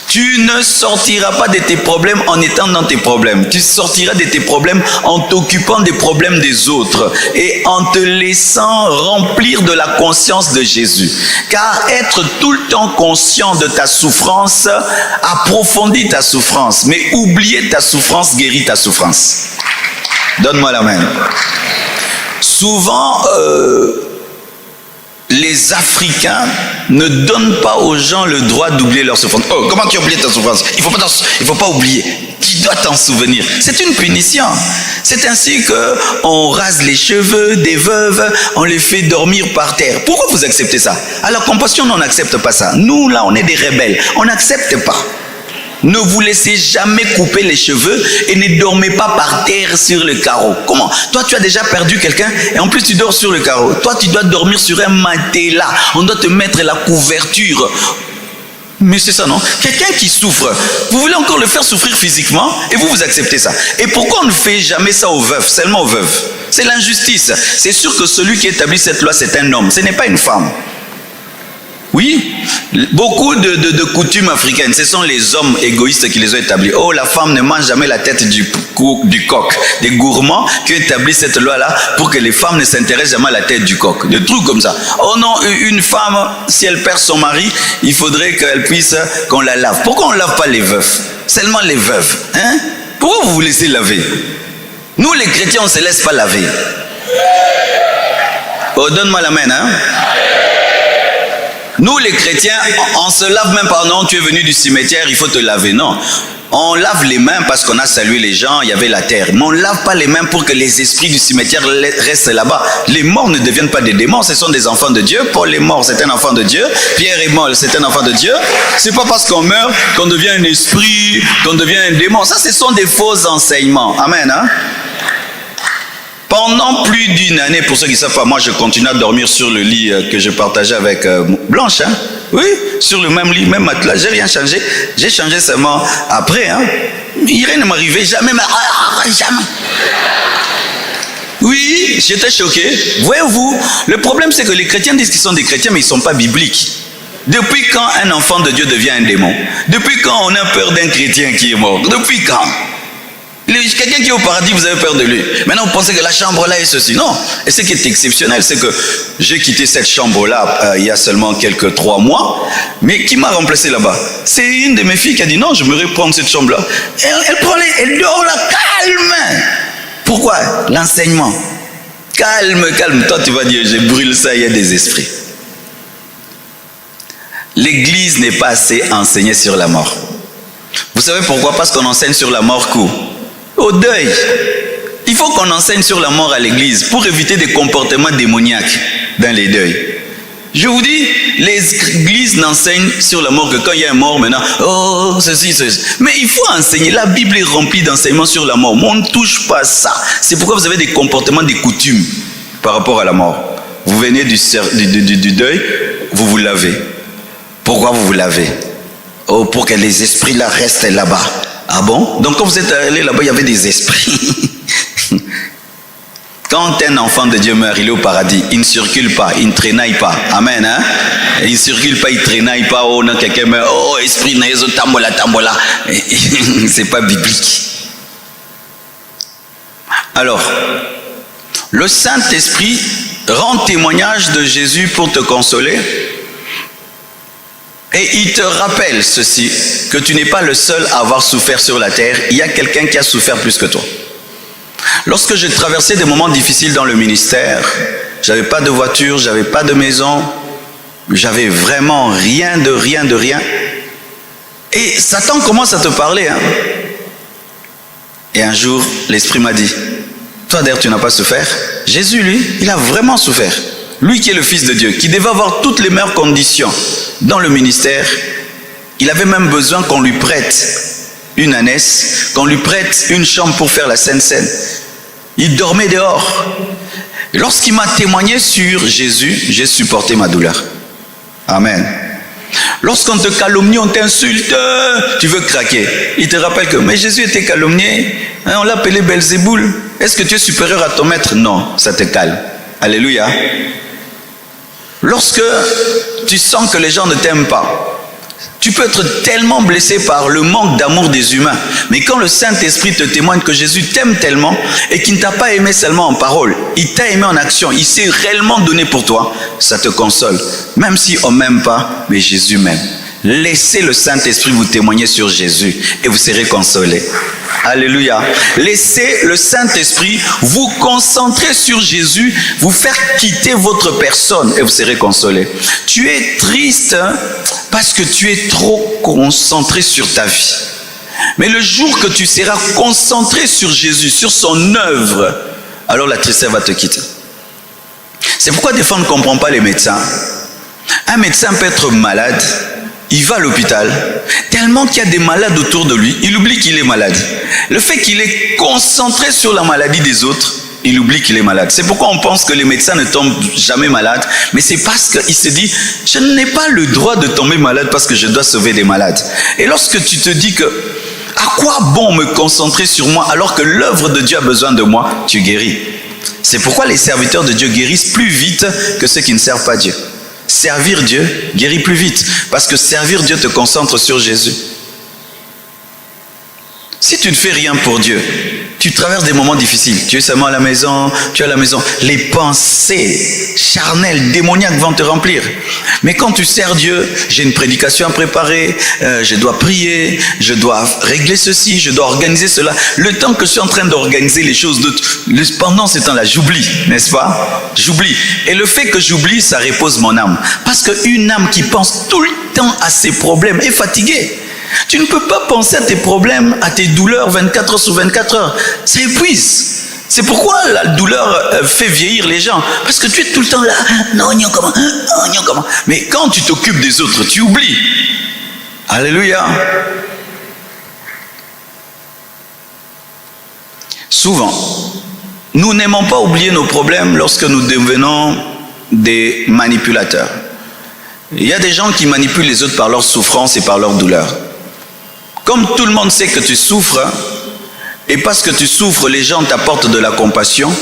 Tu ne sortiras pas de tes problèmes en étant dans tes problèmes. Tu sortiras de tes problèmes en t'occupant des problèmes des autres et en te laissant remplir de la conscience de Jésus. Car être tout le temps conscient de ta souffrance approfondit ta souffrance, mais oublier ta souffrance guérit ta souffrance. Donne-moi la main. Souvent, les Africains ne donnent pas aux gens le droit d'oublier leur souffrance. Oh, comment tu as oublié ta souffrance? Il faut pas oublier. Tu dois t'en souvenir. C'est une punition. C'est ainsi qu'on rase les cheveux des veuves, on les fait dormir par terre. Pourquoi vous acceptez ça? À la compassion, on n'accepte pas ça. Nous, là, on est des rebelles. On n'accepte pas. Ne vous laissez jamais couper les cheveux et ne dormez pas par terre sur le carreau. Comment? Toi, tu as déjà perdu quelqu'un et en plus tu dors sur le carreau. Toi, tu dois dormir sur un matelas. On doit te mettre la couverture. Mais c'est ça, non? Quelqu'un qui souffre, vous voulez encore le faire souffrir physiquement et vous acceptez ça. Et pourquoi on ne fait jamais ça aux veuves, seulement aux veuves? C'est l'injustice. C'est sûr que celui qui établit cette loi, c'est un homme, ce n'est pas une femme. Oui, beaucoup de coutumes africaines, ce sont les hommes égoïstes qui les ont établis. Oh, la femme ne mange jamais la tête du coq. Des gourmands qui ont établi cette loi-là pour que les femmes ne s'intéressent jamais à la tête du coq. Des trucs comme ça. Oh non, une femme, si elle perd son mari, il faudrait qu'elle puisse, qu'on la lave. Pourquoi on ne lave pas les veufs? Seulement les veuves. Hein? Pourquoi vous vous laissez laver? Nous, les chrétiens, on ne se laisse pas laver. Oh, donne-moi la main, hein? Nous les chrétiens, on se lave même pas. Non, tu es venu du cimetière, il faut te laver. Non, on lave les mains parce qu'on a salué les gens, il y avait la terre. Mais on ne lave pas les mains pour que les esprits du cimetière restent là-bas. Les morts ne deviennent pas des démons, ce sont des enfants de Dieu. Paul est mort, c'est un enfant de Dieu. Pierre est mort, c'est un enfant de Dieu. C'est pas parce qu'on meurt qu'on devient un esprit, qu'on devient un démon. Ça, ce sont des faux enseignements. Amen, hein? Pendant plus d'une année, pour ceux qui ne savent pas, moi je continue à dormir sur le lit que je partageais avec Blanche. Hein? Oui, sur le même lit, même matelas. J'ai rien changé. J'ai changé seulement après. Hein? Rien ne m'arrivait, jamais. Jamais. Oui, j'étais choqué. Voyez-vous, le problème c'est que les chrétiens disent qu'ils sont des chrétiens, mais ils ne sont pas bibliques. Depuis quand un enfant de Dieu devient un démon? Depuis quand on a peur d'un chrétien qui est mort? Depuis quand? Quelqu'un qui est au paradis, vous avez peur de lui. Maintenant, vous pensez que la chambre là est ceci. Non. Et ce qui est exceptionnel, c'est que j'ai quitté cette chambre là il y a seulement 3 mois. Mais qui m'a remplacé là-bas? C'est une de mes filles qui a dit non, je me prendre cette chambre là. Elle dort là, calme. Pourquoi? L'enseignement. Calme. Toi, tu vas dire, je brûle ça, il y a des esprits. L'église n'est pas assez enseignée sur la mort. Vous savez pourquoi? Parce qu'on enseigne sur la mort au deuil. Il faut qu'on enseigne sur la mort à l'église pour éviter des comportements démoniaques dans les deuils. Je vous dis, les églises n'enseignent sur la mort que quand il y a un mort maintenant, oh, ceci. Mais il faut enseigner. La Bible est remplie d'enseignements sur la mort. Mais on ne touche pas ça. C'est pourquoi vous avez des comportements, des coutumes par rapport à la mort. Vous venez du deuil, vous vous lavez. Pourquoi vous vous lavez? Oh, pour que les esprits là restent là-bas. Ah bon? Donc quand vous êtes allé là-bas, il y avait des esprits. Quand un enfant de Dieu meurt, il est au paradis. Il ne circule pas, il ne traînaille pas. Amen, hein? Il ne circule pas, il ne traînaille pas. Oh non, quelqu'un meurt. Oh, esprit naïso, tambola. C'est pas biblique. Alors, le Saint-Esprit rend témoignage de Jésus pour te consoler. Et il te rappelle ceci, que tu n'es pas le seul à avoir souffert sur la terre. Il y a quelqu'un qui a souffert plus que toi. Lorsque j'ai traversé des moments difficiles dans le ministère, j'avais pas de voiture, j'avais pas de maison, j'avais vraiment rien. Et Satan commence à te parler. Hein. Et un jour, l'Esprit m'a dit, Toi d'ailleurs, tu n'as pas souffert. Jésus, lui, il a vraiment souffert. Lui qui est le Fils de Dieu, qui devait avoir toutes les meilleures conditions dans le ministère, il avait même besoin qu'on lui prête une ânesse, qu'on lui prête une chambre pour faire la Sainte Seine. Il dormait dehors. Et lorsqu'il m'a témoigné sur Jésus, j'ai supporté ma douleur. Amen. Lorsqu'on te calomnie, on t'insulte, tu veux craquer. Il te rappelle que, mais Jésus était calomnié, on l'appelait Belzéboul. Est-ce que tu es supérieur à ton maître? Non, ça te calme. Alléluia. Lorsque tu sens que les gens ne t'aiment pas, tu peux être tellement blessé par le manque d'amour des humains. Mais quand le Saint-Esprit te témoigne que Jésus t'aime tellement et qu'il ne t'a pas aimé seulement en parole, il t'a aimé en action, il s'est réellement donné pour toi, ça te console. Même si on ne m'aime pas, mais Jésus m'aime. Laissez le Saint-Esprit vous témoigner sur Jésus et vous serez consolés. Alléluia. Laissez le Saint-Esprit vous concentrer sur Jésus, vous faire quitter votre personne et vous serez consolés. Tu es triste parce que tu es trop concentré sur ta vie. Mais le jour que tu seras concentré sur Jésus, sur son œuvre, alors la tristesse va te quitter. C'est pourquoi des fois on ne comprend pas les médecins. Un médecin peut être malade. Il va à l'hôpital, tellement qu'il y a des malades autour de lui, il oublie qu'il est malade. Le fait qu'il est concentré sur la maladie des autres, il oublie qu'il est malade. C'est pourquoi on pense que les médecins ne tombent jamais malades, mais c'est parce qu'il se dit, je n'ai pas le droit de tomber malade parce que je dois sauver des malades. Et lorsque tu te dis que, à quoi bon me concentrer sur moi alors que l'œuvre de Dieu a besoin de moi, tu guéris. C'est pourquoi les serviteurs de Dieu guérissent plus vite que ceux qui ne servent pas Dieu. Servir Dieu guérit plus vite parce que servir Dieu te concentre sur Jésus. Si tu ne fais rien pour Dieu, tu traverses des moments difficiles. Tu es seulement à la maison, tu es à la maison. Les pensées charnelles, démoniaques vont te remplir. Mais quand tu sers Dieu, j'ai une prédication à préparer, je dois prier, je dois régler ceci, je dois organiser cela. Le temps que je suis en train d'organiser les choses, pendant ce temps-là, j'oublie, n'est-ce pas? J'oublie. Et le fait que j'oublie, ça repose mon âme. Parce qu'une âme qui pense tout le temps à ses problèmes est fatiguée. Tu ne peux pas penser à tes problèmes, à tes douleurs 24 heures sur 24 heures. Ça épuise. C'est pourquoi la douleur fait vieillir les gens. Parce que tu es tout le temps là. Non, comment. Mais quand tu t'occupes des autres, tu oublies. Alléluia. Souvent, nous n'aimons pas oublier nos problèmes lorsque nous devenons des manipulateurs. Il y a des gens qui manipulent les autres par leur souffrance et par leur douleur. Comme tout le monde sait que tu souffres, et parce que tu souffres, les gens t'apportent de la compassion,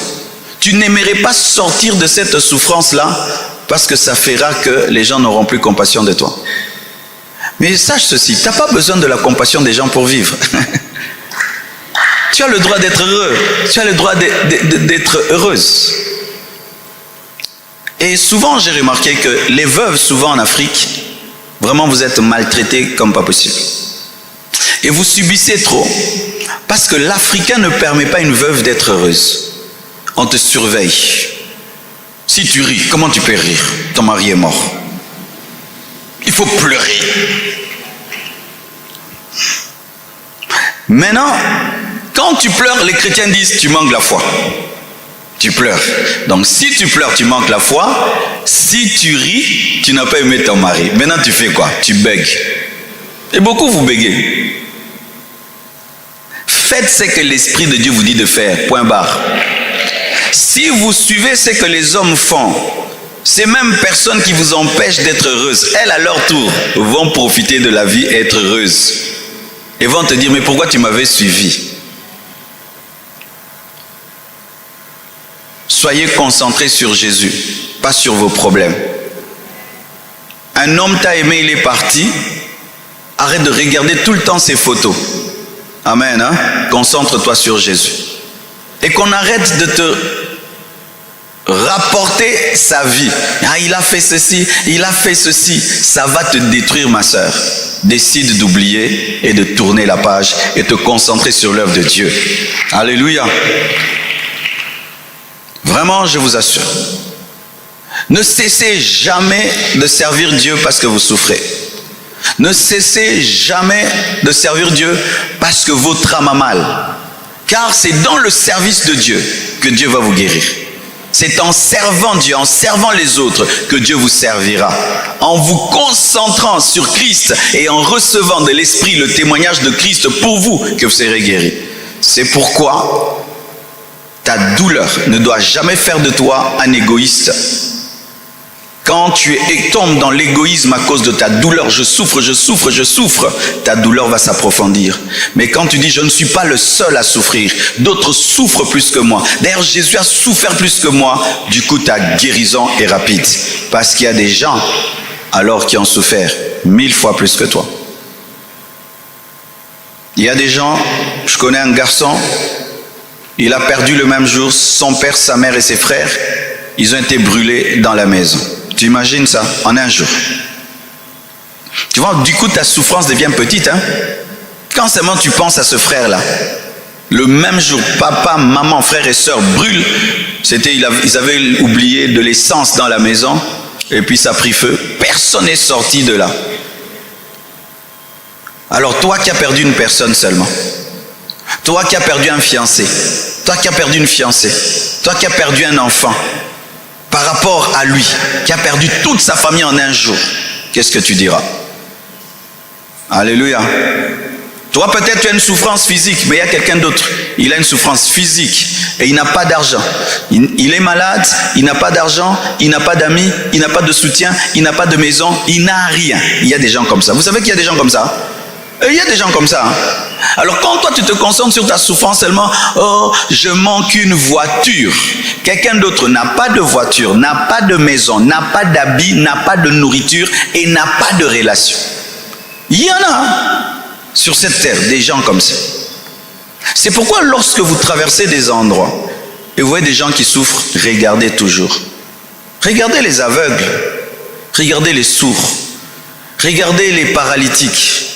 tu n'aimerais pas sortir de cette souffrance-là, parce que ça fera que les gens n'auront plus compassion de toi. Mais sache ceci, tu n'as pas besoin de la compassion des gens pour vivre. Tu as le droit d'être heureux, tu as le droit d'être heureuse. Et souvent, j'ai remarqué que les veuves, souvent en Afrique, vraiment vous êtes maltraités comme pas possible. Et vous subissez trop. Parce que l'Africain ne permet pas à une veuve d'être heureuse. On te surveille. Si tu ris, comment tu peux rire? Ton mari est mort. Il faut pleurer. Maintenant, quand tu pleures, les chrétiens disent tu manques la foi. Tu pleures. Donc si tu pleures, tu manques la foi. Si tu ris, tu n'as pas aimé ton mari. Maintenant, tu fais quoi? Tu bègues. Et beaucoup vous béguez. Faites ce que l'Esprit de Dieu vous dit de faire. Point barre. Si vous suivez ce que les hommes font, ces mêmes personnes qui vous empêchent d'être heureuses, elles à leur tour vont profiter de la vie et être heureuses. Et vont te dire, mais pourquoi tu m'avais suivi? Soyez concentrés sur Jésus, pas sur vos problèmes. Un homme t'a aimé, il est parti. Arrête de regarder tout le temps ses photos. Amen. Hein? Concentre-toi sur Jésus. Et qu'on arrête de te rapporter sa vie. Ah, il a fait ceci, il a fait ceci. Ça va te détruire, ma sœur. Décide d'oublier et de tourner la page et te concentrer sur l'œuvre de Dieu. Alléluia. Vraiment, je vous assure. Ne cessez jamais de servir Dieu parce que vous souffrez. Ne cessez jamais de servir Dieu parce que votre âme a mal. Car c'est dans le service de Dieu que Dieu va vous guérir. C'est en servant Dieu, en servant les autres que Dieu vous servira. En vous concentrant sur Christ et en recevant de l'Esprit le témoignage de Christ pour vous que vous serez guéris. C'est pourquoi ta douleur ne doit jamais faire de toi un égoïste. Quand tu tombes dans l'égoïsme à cause de ta douleur, je souffre, ta douleur va s'approfondir. Mais quand tu dis, je ne suis pas le seul à souffrir, d'autres souffrent plus que moi. D'ailleurs, Jésus a souffert plus que moi. Du coup, ta guérison est rapide. Parce qu'il y a des gens, alors qui ont souffert 1000 fois plus que toi. Il y a des gens, je connais un garçon, il a perdu le même jour son père, sa mère et ses frères. Ils ont été brûlés dans la maison. Tu imagines ça, en un jour. Tu vois, du coup, ta souffrance devient petite. Hein? Quand seulement tu penses à ce frère-là, le même jour, papa, maman, frère et soeur brûlent. Ils avaient oublié de l'essence dans la maison, et puis ça a pris feu. Personne n'est sorti de là. Alors toi qui as perdu une personne seulement, toi qui as perdu un fiancé, toi qui as perdu une fiancée, toi qui as perdu un enfant, par rapport à lui, qui a perdu toute sa famille en un jour, qu'est-ce que tu diras? Alléluia. Toi peut-être tu as une souffrance physique, mais il y a quelqu'un d'autre. Il a une souffrance physique et il n'a pas d'argent. Il est malade, il n'a pas d'argent, il n'a pas d'amis, il n'a pas de soutien, il n'a pas de maison, il n'a rien. Il y a des gens comme ça. Vous savez qu'il y a des gens comme ça? Il y a des gens comme ça. Alors quand toi tu te concentres sur ta souffrance seulement, oh, je manque une voiture. Quelqu'un d'autre n'a pas de voiture, n'a pas de maison, n'a pas d'habit, n'a pas de nourriture et n'a pas de relation. Il y en a sur cette terre des gens comme ça. C'est pourquoi lorsque vous traversez des endroits et vous voyez des gens qui souffrent, regardez toujours. Regardez les aveugles, regardez les sourds, regardez les paralytiques.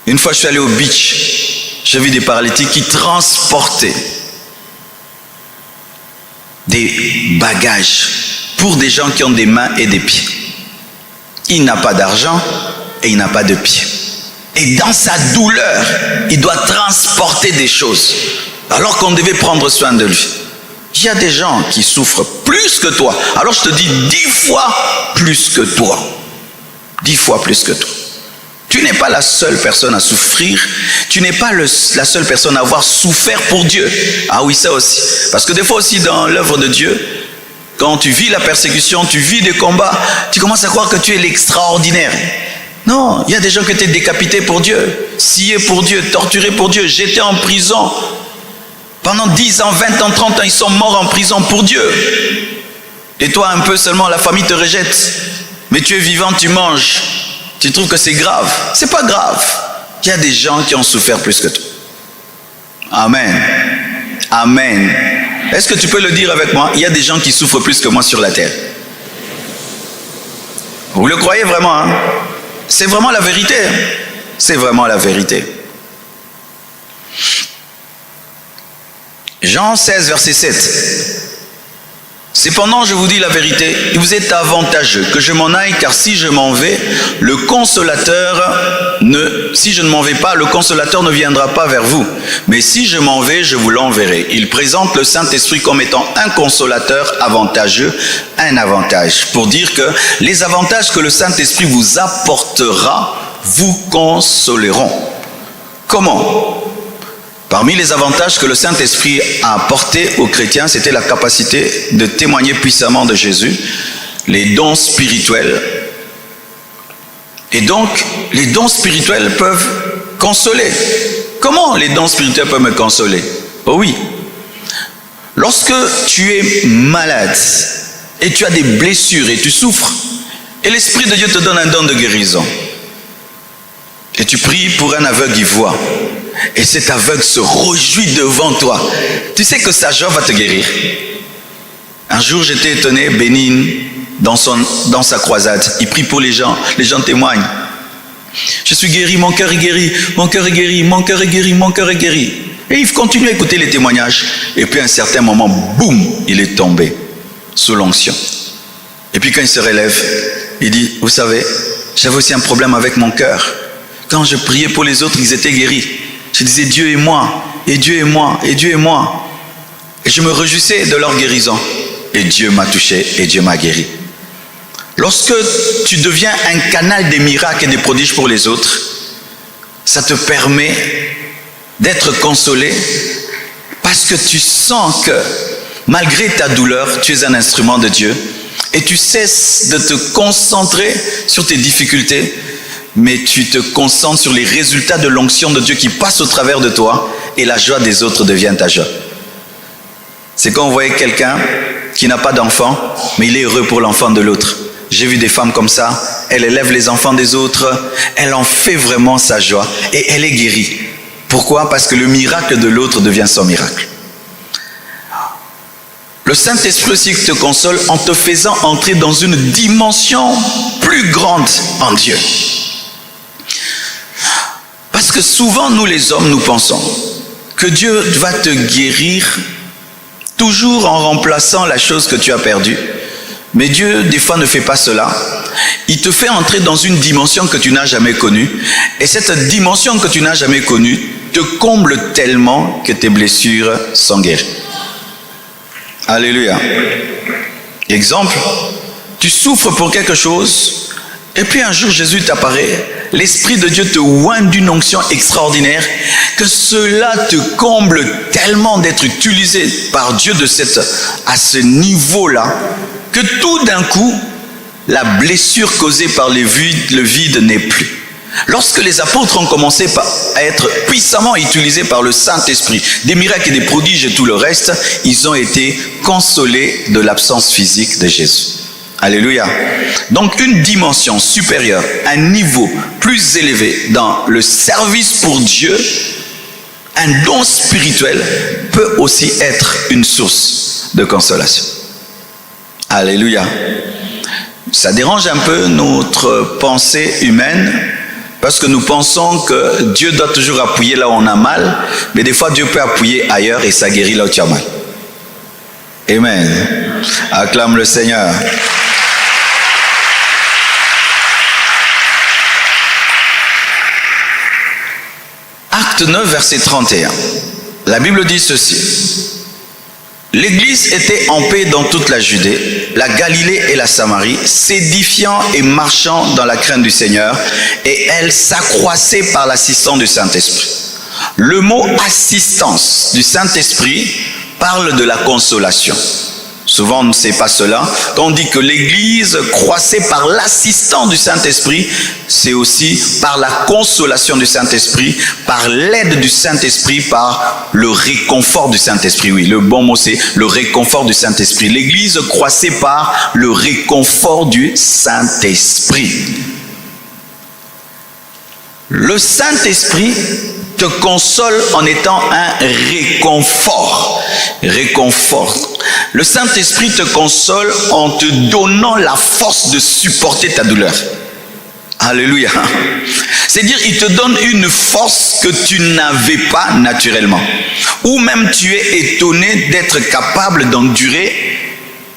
Une fois je suis allé au beach, j'ai vu des paralytiques qui transportaient des bagages pour des gens qui ont des mains et des pieds. Il n'a pas d'argent et il n'a pas de pieds. Et dans sa douleur, il doit transporter des choses alors qu'on devait prendre soin de lui. Il y a des gens qui souffrent plus que toi. Alors je te dis 10 fois plus que toi. 10 fois plus que toi. Tu n'es pas la seule personne à souffrir. Tu n'es pas la seule personne à avoir souffert pour Dieu. Ah oui, ça aussi. Parce que des fois aussi dans l'œuvre de Dieu, quand tu vis la persécution, tu vis des combats, tu commences à croire que tu es l'extraordinaire. Non, il y a des gens qui étaient décapités pour Dieu, sciés pour Dieu, torturés pour Dieu, jetés en prison. Pendant 10 ans, 20 ans, 30 ans, ils sont morts en prison pour Dieu. Et toi, un peu seulement, la famille te rejette. Mais tu es vivant, tu manges. Tu trouves que c'est grave. C'est pas grave. Il y a des gens qui ont souffert plus que toi. Amen. Amen. Est-ce que tu peux le dire avec moi? Il y a des gens qui souffrent plus que moi sur la terre. Vous le croyez vraiment, hein? C'est vraiment la vérité. C'est vraiment la vérité. Jean 16, verset 7. Cependant, je vous dis la vérité, il vous est avantageux que je m'en aille, car si je m'en vais, si je ne m'en vais pas, le consolateur ne viendra pas vers vous. Mais si je m'en vais, je vous l'enverrai. Il présente le Saint-Esprit comme étant un consolateur avantageux, un avantage. Pour dire que les avantages que le Saint-Esprit vous apportera vous consoleront. Comment ? Parmi les avantages que le Saint-Esprit a apportés aux chrétiens, c'était la capacité de témoigner puissamment de Jésus, les dons spirituels. Et donc, les dons spirituels peuvent consoler. Comment les dons spirituels peuvent me consoler? Oh oui. Lorsque tu es malade et tu as des blessures et tu souffres, et l'Esprit de Dieu te donne un don de guérison, et tu pries pour un aveugle, il voit. Et cet aveugle se réjouit devant toi. Tu sais que sa joie va te guérir. Un jour, j'étais étonné, Bénin, dans sa croisade, il prie pour les gens témoignent. Je suis guéri, mon cœur est guéri, mon cœur est guéri, mon cœur est guéri, mon cœur est guéri. Et il continue à écouter les témoignages. Et puis à un certain moment, boum, il est tombé sous l'onction. Et puis quand il se relève, il dit, vous savez, j'avais aussi un problème avec mon cœur. Quand je priais pour les autres, ils étaient guéris. Je disais, Dieu et moi, et Dieu est moi, et Dieu est moi. Et je me réjouissais de leur guérison. Et Dieu m'a touché et Dieu m'a guéri. Lorsque tu deviens un canal des miracles et des prodiges pour les autres, ça te permet d'être consolé parce que tu sens que malgré ta douleur, tu es un instrument de Dieu et tu cesses de te concentrer sur tes difficultés, mais tu te concentres sur les résultats de l'onction de Dieu qui passe au travers de toi et la joie des autres devient ta joie. C'est quand on voyait quelqu'un qui n'a pas d'enfant, mais il est heureux pour l'enfant de l'autre. J'ai vu des femmes comme ça, elle élève les enfants des autres, elle en fait vraiment sa joie et elle est guérie. Pourquoi? Parce que le miracle de l'autre devient son miracle. Le Saint-Esprit aussi te console en te faisant entrer dans une dimension plus grande en Dieu. Parce que souvent, nous les hommes, nous pensons que Dieu va te guérir toujours en remplaçant la chose que tu as perdue. Mais Dieu, des fois, ne fait pas cela. Il te fait entrer dans une dimension que tu n'as jamais connue. Et cette dimension que tu n'as jamais connue te comble tellement que tes blessures sont guéries. Alléluia. Exemple, tu souffres pour quelque chose, et puis un jour Jésus t'apparaît. L'Esprit de Dieu te oint d'une onction extraordinaire, que cela te comble tellement d'être utilisé par Dieu à ce niveau-là, que tout d'un coup, la blessure causée par le vide n'est plus. Lorsque les apôtres ont commencé à être puissamment utilisés par le Saint-Esprit, des miracles et des prodiges et tout le reste, ils ont été consolés de l'absence physique de Jésus. Alléluia. Donc une dimension supérieure, un niveau plus élevé dans le service pour Dieu, un don spirituel peut aussi être une source de consolation. Alléluia. Ça dérange un peu notre pensée humaine parce que nous pensons que Dieu doit toujours appuyer là où on a mal, mais des fois Dieu peut appuyer ailleurs et ça guérit là où tu as mal. Amen. Acclame le Seigneur. Acte 9, verset 31. La Bible dit ceci. L'Église était en paix dans toute la Judée, la Galilée et la Samarie, s'édifiant et marchant dans la crainte du Seigneur, et elle s'accroissait par l'assistance du Saint-Esprit. Le mot assistance du Saint-Esprit parle de la consolation. Souvent, on ne sait pas cela. Quand on dit que l'Église croissait par l'assistance du Saint-Esprit, c'est aussi par la consolation du Saint-Esprit, par l'aide du Saint-Esprit, par le réconfort du Saint-Esprit. Oui, le bon mot, c'est le réconfort du Saint-Esprit. L'Église croissait par le réconfort du Saint-Esprit. Le Saint-Esprit te console en étant un réconfort. Réconfort. Le Saint-Esprit te console en te donnant la force de supporter ta douleur. Alléluia. C'est-à-dire, il te donne une force que tu n'avais pas naturellement. Ou même tu es étonné d'être capable d'endurer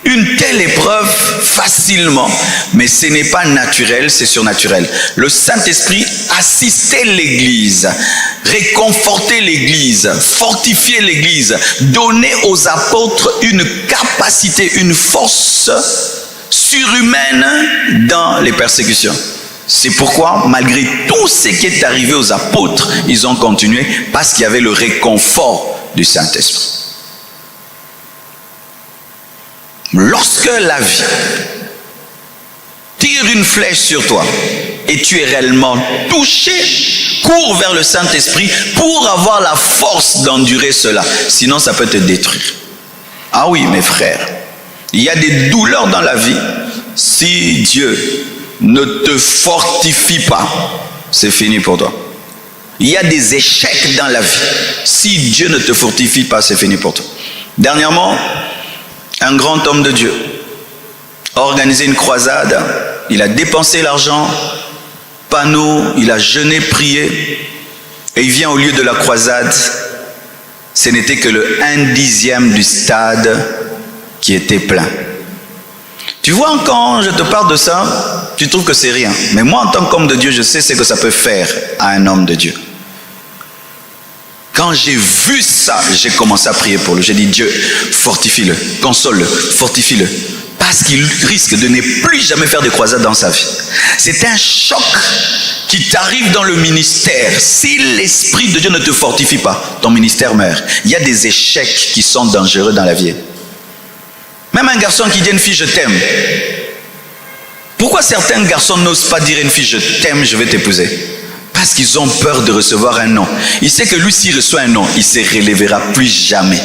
une telle épreuve facilement, mais ce n'est pas naturel, c'est surnaturel. Le Saint-Esprit assistait l'Église, réconfortait l'Église, fortifiait l'Église, donnait aux apôtres une capacité, une force surhumaine dans les persécutions. C'est pourquoi, malgré tout ce qui est arrivé aux apôtres, ils ont continué parce qu'il y avait le réconfort du Saint-Esprit. Lorsque la vie tire une flèche sur toi et tu es réellement touché, cours vers le Saint-Esprit pour avoir la force d'endurer cela. Sinon, ça peut te détruire. Ah oui, mes frères, il y a des douleurs dans la vie. Si Dieu ne te fortifie pas, c'est fini pour toi. Il y a des échecs dans la vie. Si Dieu ne te fortifie pas, c'est fini pour toi. Dernièrement, un grand homme de Dieu a organisé une croisade. Il a dépensé l'argent, panneau, il a jeûné, prié, et il vient au lieu de la croisade. Ce n'était que le 1/10 du stade qui était plein. Tu vois, quand je te parle de ça, tu trouves que c'est rien. Mais moi, en tant qu'homme de Dieu, je sais ce que ça peut faire à un homme de Dieu. Quand j'ai vu ça, j'ai commencé à prier pour lui. J'ai dit, Dieu, fortifie-le, console-le, fortifie-le. Parce qu'il risque de ne plus jamais faire de croisade dans sa vie. C'est un choc qui t'arrive dans le ministère. Si l'Esprit de Dieu ne te fortifie pas, ton ministère meurt. Il y a des échecs qui sont dangereux dans la vie. Même un garçon qui dit à une fille, je t'aime. Pourquoi certains garçons n'osent pas dire à une fille, je t'aime, je vais t'épouser? Parce qu'ils ont peur de recevoir un non. Il sait que lui, s'il reçoit un non, il ne se relèvera plus jamais.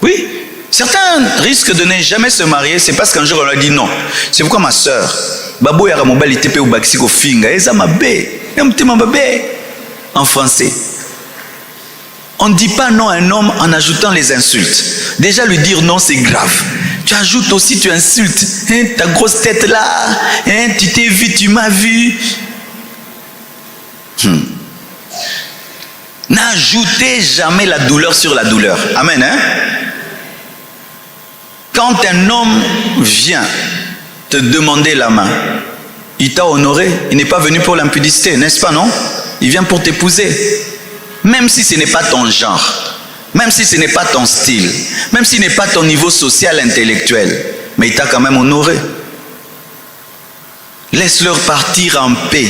Oui. Certains risquent de ne jamais se marier, c'est parce qu'un jour on leur dit non. C'est pourquoi ma soeur, Babo yara mobile tepe ou baxiko finga, eza mabe, en français. On ne dit pas non à un homme en ajoutant les insultes. Déjà lui dire non c'est grave. Tu ajoutes aussi, tu insultes. Hein, ta grosse tête là, hein, tu t'es vu, tu m'as vu. N'ajoutez jamais la douleur sur la douleur. Amen, hein? Quand un homme vient te demander la main, il t'a honoré, il n'est pas venu pour l'impudicité, n'est-ce pas, non? Il vient pour t'épouser. Même si ce n'est pas ton genre, même si ce n'est pas ton style, même s'il n'est pas ton niveau social, intellectuel, mais il t'a quand même honoré. Laisse-leur partir en paix.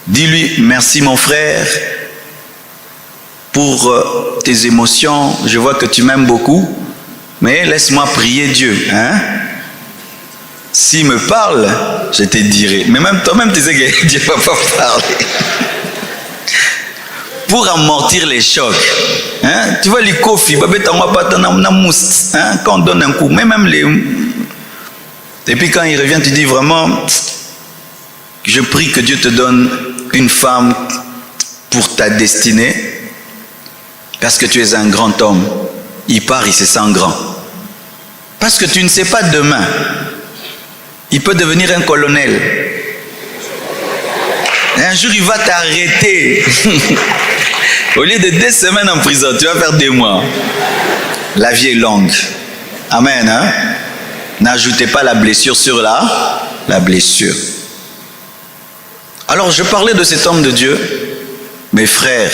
Dis-lui, merci mon frère, pour tes émotions, je vois que tu m'aimes beaucoup. Mais laisse-moi prier Dieu. Hein? S'il me parle, je te dirai. Mais même toi-même, tu sais que Dieu ne va pas parler. Pour amortir les chocs. Hein? Tu vois, les kofis, quand on donne un coup, mais même les... Et puis quand il revient, tu dis vraiment, je prie que Dieu te donne une femme pour ta destinée, parce que tu es un grand homme. Il part, il se sent grand. Parce que tu ne sais pas demain. Il peut devenir un colonel. Et un jour, il va t'arrêter. Au lieu de 2 semaines en prison, tu vas faire 2 mois. La vie est longue. Amen. Hein? N'ajoutez pas la blessure sur la blessure. Alors, je parlais de cet homme de Dieu. Mes frères,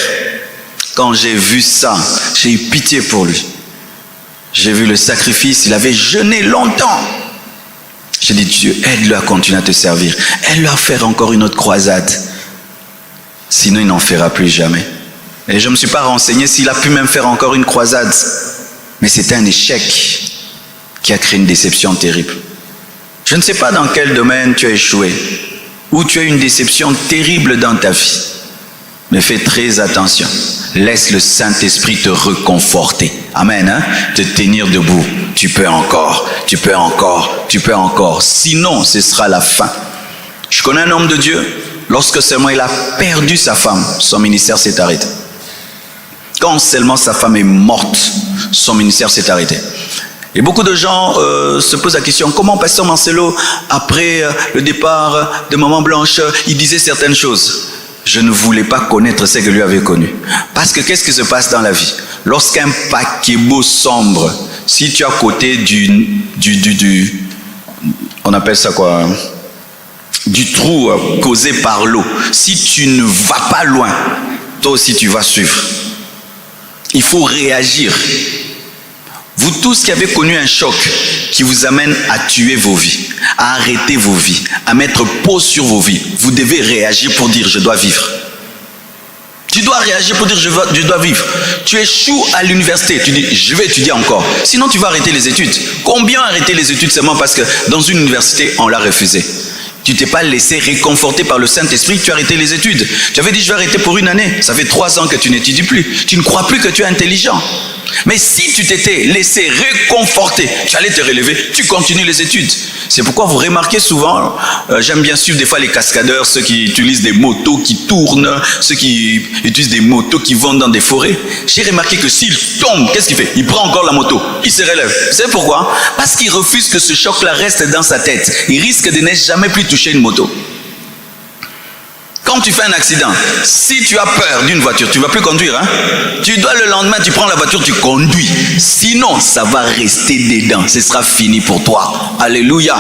quand j'ai vu ça, j'ai eu pitié pour lui. J'ai vu le sacrifice, il avait jeûné longtemps. J'ai dit, Dieu, aide-le à continuer à te servir. Aide-le à faire encore une autre croisade. Sinon, il n'en fera plus jamais. Et je ne me suis pas renseigné s'il a pu même faire encore une croisade. Mais c'était un échec qui a créé une déception terrible. Je ne sais pas dans quel domaine tu as échoué, ou tu as une déception terrible dans ta vie. Mais fais très attention. Laisse le Saint-Esprit te reconforter. Amen. Hein? Te tenir debout. Tu peux encore. Tu peux encore. Tu peux encore. Sinon, ce sera la fin. Je connais un homme de Dieu. Lorsque seulement il a perdu sa femme, son ministère s'est arrêté. Quand seulement sa femme est morte, son ministère s'est arrêté. Et beaucoup de gens se posent la question, comment Pasteur Marcelo, après le départ de Maman Blanche, il disait certaines choses? Je ne voulais pas connaître ce que lui avait connu. Parce que qu'est-ce qui se passe dans la vie? Lorsqu'un paquebot sombre, si tu es à côté on appelle ça quoi? Du trou causé par l'eau, si tu ne vas pas loin, toi aussi tu vas suivre. Il faut réagir. Vous tous qui avez connu un choc qui vous amène à tuer vos vies, à arrêter vos vies, à mettre pause sur vos vies, vous devez réagir pour dire je dois vivre. Tu dois réagir pour dire je dois vivre. Tu échoues à l'université, tu dis je vais étudier encore. Sinon tu vas arrêter les études. Combien ont arrêté les études seulement parce que dans une université on l'a refusé? Tu t'es pas laissé réconforter par le Saint-Esprit, tu as arrêté les études. Tu avais dit je vais arrêter pour 1 année. Ça fait 3 ans que tu n'étudies plus. Tu ne crois plus que tu es intelligent. Mais si tu t'étais laissé réconforter, tu allais te relever, tu continues les études. C'est pourquoi vous remarquez souvent, j'aime bien suivre des fois les cascadeurs, ceux qui utilisent des motos qui tournent, ceux qui utilisent des motos qui vont dans des forêts. J'ai remarqué que s'il tombe, qu'est-ce qu'il fait? Il prend encore la moto, il se relève. Vous savez pourquoi? Parce qu'il refuse que ce choc-là reste dans sa tête. Il risque de ne jamais plus toucher une moto. Quand tu fais un accident, si tu as peur d'une voiture, tu ne vas plus conduire. Hein? Tu dois le lendemain, tu prends la voiture, tu conduis. Sinon, ça va rester dedans. Ce sera fini pour toi. Alléluia.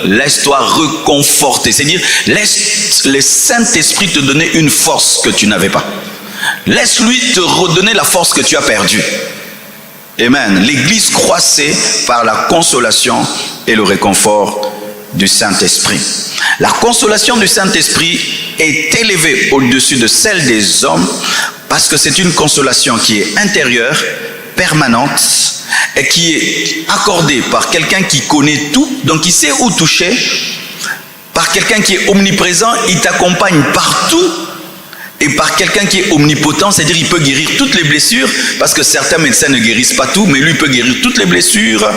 Laisse-toi reconforter. C'est-à-dire, laisse le Saint-Esprit te donner une force que tu n'avais pas. Laisse-lui te redonner la force que tu as perdue. Amen. L'Église croissait par la consolation et le réconfort du Saint-Esprit. La consolation du Saint-Esprit est élevée au-dessus de celle des hommes parce que c'est une consolation qui est intérieure, permanente et qui est accordée par quelqu'un qui connaît tout, donc il sait où toucher, par quelqu'un qui est omniprésent, il t'accompagne partout, et par quelqu'un qui est omnipotent, c'est-à-dire il peut guérir toutes les blessures, parce que certains médecins ne guérissent pas tout, mais lui peut guérir toutes les blessures,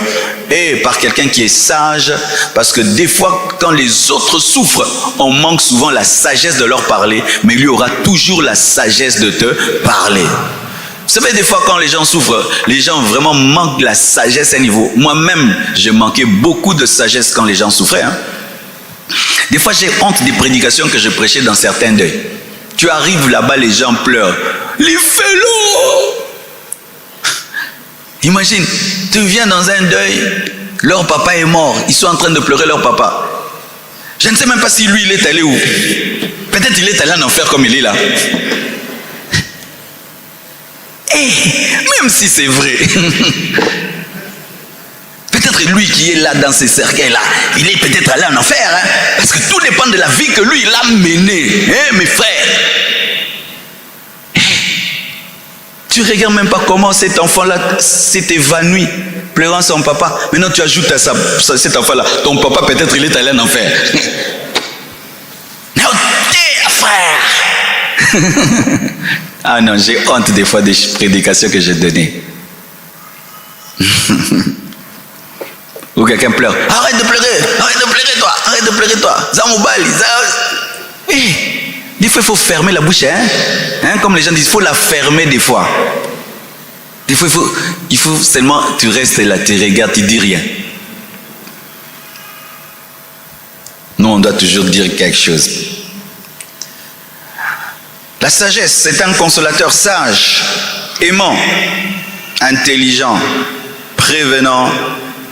et par quelqu'un qui est sage, parce que des fois, quand les autres souffrent, on manque souvent la sagesse de leur parler, mais lui aura toujours la sagesse de te parler. Vous savez, des fois, quand les gens souffrent, les gens vraiment manquent de la sagesse à un niveau. Moi-même, je manquais beaucoup de sagesse quand les gens souffraient. Des fois, j'ai honte des prédications que je prêchais dans certains deuils. Tu arrives là-bas, les gens pleurent. Les félos! Imagine, tu viens dans un deuil, leur papa est mort, ils sont en train de pleurer leur papa. Je ne sais même pas si lui, il est allé où. Peut-être il est allé en enfer comme il est là. Et même si c'est vrai, peut-être lui qui est là dans ces cercueils-là, il est peut-être allé en enfer, hein, parce que tout dépend de la vie que lui, il a menée, hein, mes frères. Tu ne regardes même pas comment cet enfant-là s'est évanoui, pleurant son papa. Maintenant, tu ajoutes à cet enfant-là, ton papa, peut-être il est allé en enfer. Non, frère. Ah non, j'ai honte des fois des prédications que j'ai données. Ou quelqu'un pleure. Arrête de pleurer toi, arrête de pleurer toi. Zamoubali, des fois il faut fermer la bouche, hein? Comme les gens disent, il faut la fermer des fois. Des fois il faut seulement, tu restes là, tu regardes, tu dis rien. Nous on doit toujours dire quelque chose. La sagesse, c'est un consolateur sage, aimant, intelligent, prévenant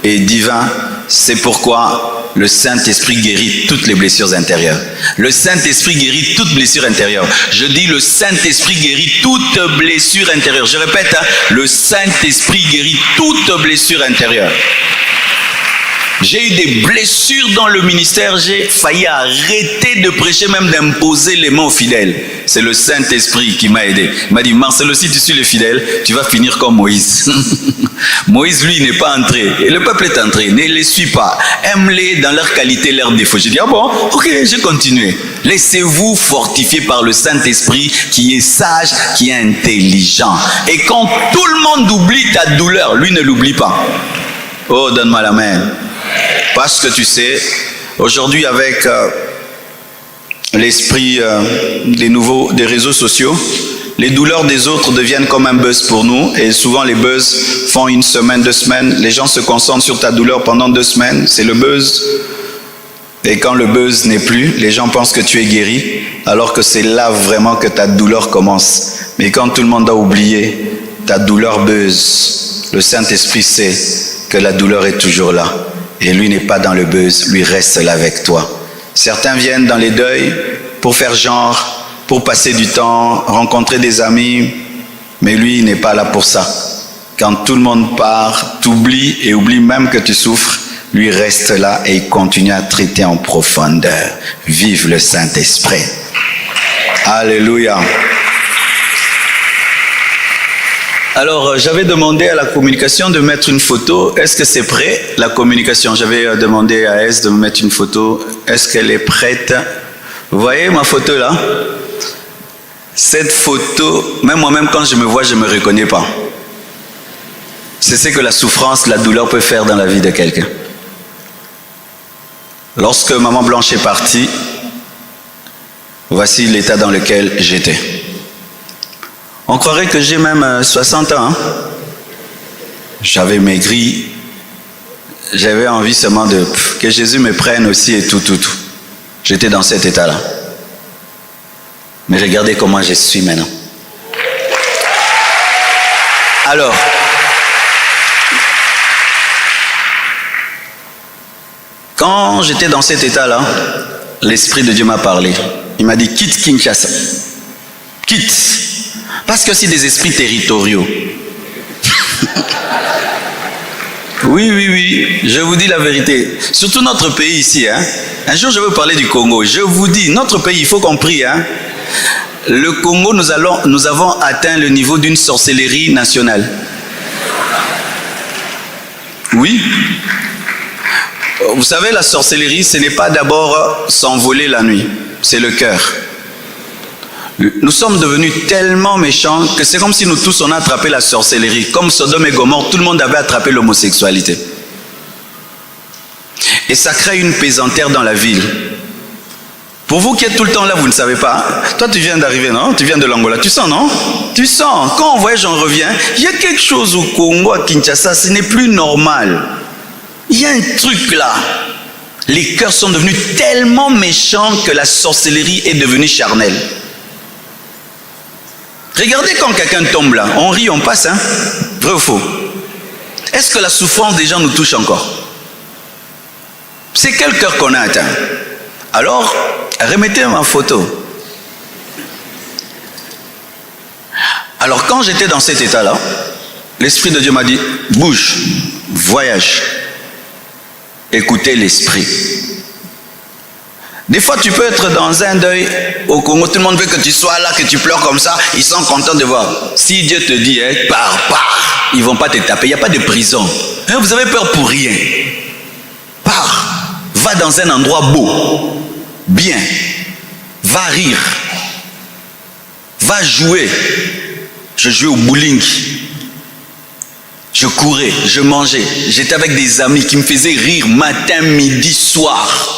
et divin. C'est pourquoi le Saint-Esprit guérit toutes les blessures intérieures. Le Saint-Esprit guérit toute blessure intérieure. Je dis le Saint-Esprit guérit toute blessure intérieure. Je répète, le Saint-Esprit guérit toute blessure intérieure. J'ai eu des blessures dans le ministère, j'ai failli arrêter de prêcher, même d'imposer les mains aux fidèles. C'est le Saint-Esprit qui m'a aidé. Il m'a dit, Marcelo, si tu suis les fidèles, tu vas finir comme Moïse. Moïse, lui, n'est pas entré. Et le peuple est entré. Ne les suis pas. Aime-les dans leur qualité, leurs défauts. J'ai dit, ah bon, ok, j'ai continué. Laissez-vous fortifier par le Saint-Esprit qui est sage, qui est intelligent. Et quand tout le monde oublie ta douleur, lui ne l'oublie pas. Oh, donne-moi la main. Parce que tu sais, aujourd'hui avec l'esprit des réseaux sociaux, les douleurs des autres deviennent comme un buzz pour nous. Et souvent les buzz font 1 semaine, 2 semaines. Les gens se concentrent sur ta douleur pendant 2 semaines. C'est le buzz. Et quand le buzz n'est plus, les gens pensent que tu es guéri. Alors que c'est là vraiment que ta douleur commence. Mais quand tout le monde a oublié, ta douleur buzz. Le Saint-Esprit sait que la douleur est toujours là. Et lui n'est pas dans le buzz, lui reste là avec toi. Certains viennent dans les deuils pour faire genre, pour passer du temps, rencontrer des amis, mais lui n'est pas là pour ça. Quand tout le monde part, t'oublie et oublie même que tu souffres, lui reste là et il continue à traiter en profondeur. Vive le Saint-Esprit. Alléluia. Alors, j'avais demandé à la communication de mettre une photo. Est-ce que c'est prêt, la communication? J'avais demandé à S de me mettre une photo. Est-ce qu'elle est prête? Vous voyez ma photo là? Cette photo, même moi-même quand je me vois, je ne me reconnais pas. C'est ce que la souffrance, la douleur peut faire dans la vie de quelqu'un. Lorsque maman Blanche est partie, voici l'état dans lequel j'étais. On croirait que j'ai même 60 ans. Hein? J'avais maigri. J'avais envie seulement que Jésus me prenne aussi et tout. J'étais dans cet état-là. Mais regardez comment je suis maintenant. Alors, quand j'étais dans cet état-là, l'Esprit de Dieu m'a parlé. Il m'a dit, quitte Kinshasa. Quitte. Parce qu'il y a aussi des esprits territoriaux. Oui, je vous dis la vérité. Surtout notre pays ici. Hein. Un jour, je veux parler du Congo. Je vous dis, notre pays, il faut qu'on prie. Hein. Le Congo, nous avons atteint le niveau d'une sorcellerie nationale. Oui. Vous savez, la sorcellerie, ce n'est pas d'abord s'envoler la nuit. C'est le cœur. Nous sommes devenus tellement méchants que c'est comme si nous tous on a attrapé la sorcellerie. Comme Sodome et Gomorrhe, tout le monde avait attrapé l'homosexualité. Et ça crée une pesanteur dans la ville. Pour vous qui êtes tout le temps là, vous ne savez pas. Toi, tu viens d'arriver, non? Tu viens de l'Angola. Tu sens, non? Tu sens. Quand on voyage, on revient. Il y a quelque chose au Congo, à Kinshasa, ce n'est plus normal. Il y a un truc là. Les cœurs sont devenus tellement méchants que la sorcellerie est devenue charnelle. Regardez quand quelqu'un tombe là, on rit, on passe, hein? Vrai ou faux? Est-ce que la souffrance des gens nous touche encore? C'est quel cœur qu'on a atteint? Alors, remettez ma photo. Alors, quand j'étais dans cet état-là, l'Esprit de Dieu m'a dit, bouge, voyage, écoutez l'Esprit. Des fois, tu peux être dans un deuil au Congo, tout le monde veut que tu sois là, que tu pleures comme ça, ils sont contents de voir. Si Dieu te dit, hein, pars, ils ne vont pas te taper, il n'y a pas de prison. Hein, vous avez peur pour rien. Pars, va dans un endroit beau, bien, va rire, va jouer. Je jouais au bowling, je courais, je mangeais, j'étais avec des amis qui me faisaient rire matin, midi, soir.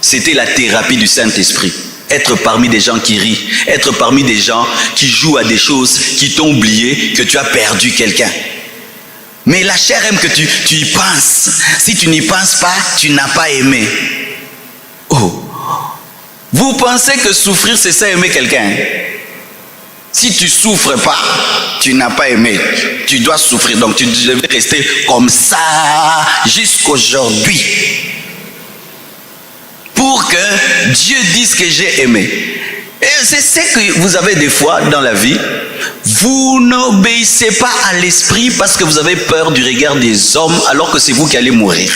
C'était la thérapie du Saint-Esprit. Être parmi des gens qui rient, être parmi des gens qui jouent à des choses qui t'ont oublié, que tu as perdu quelqu'un. Mais la chair aime que tu y penses. Si tu n'y penses pas, tu n'as pas aimé. Oh, vous pensez que souffrir, c'est ça, aimer quelqu'un? Si tu souffres pas, tu n'as pas aimé. Tu dois souffrir. Donc tu devais rester comme ça jusqu'aujourd'hui. Pour que Dieu dise que j'ai aimé. Et c'est ce que vous avez des fois dans la vie. Vous n'obéissez pas à l'esprit parce que vous avez peur du regard des hommes alors que c'est vous qui allez mourir.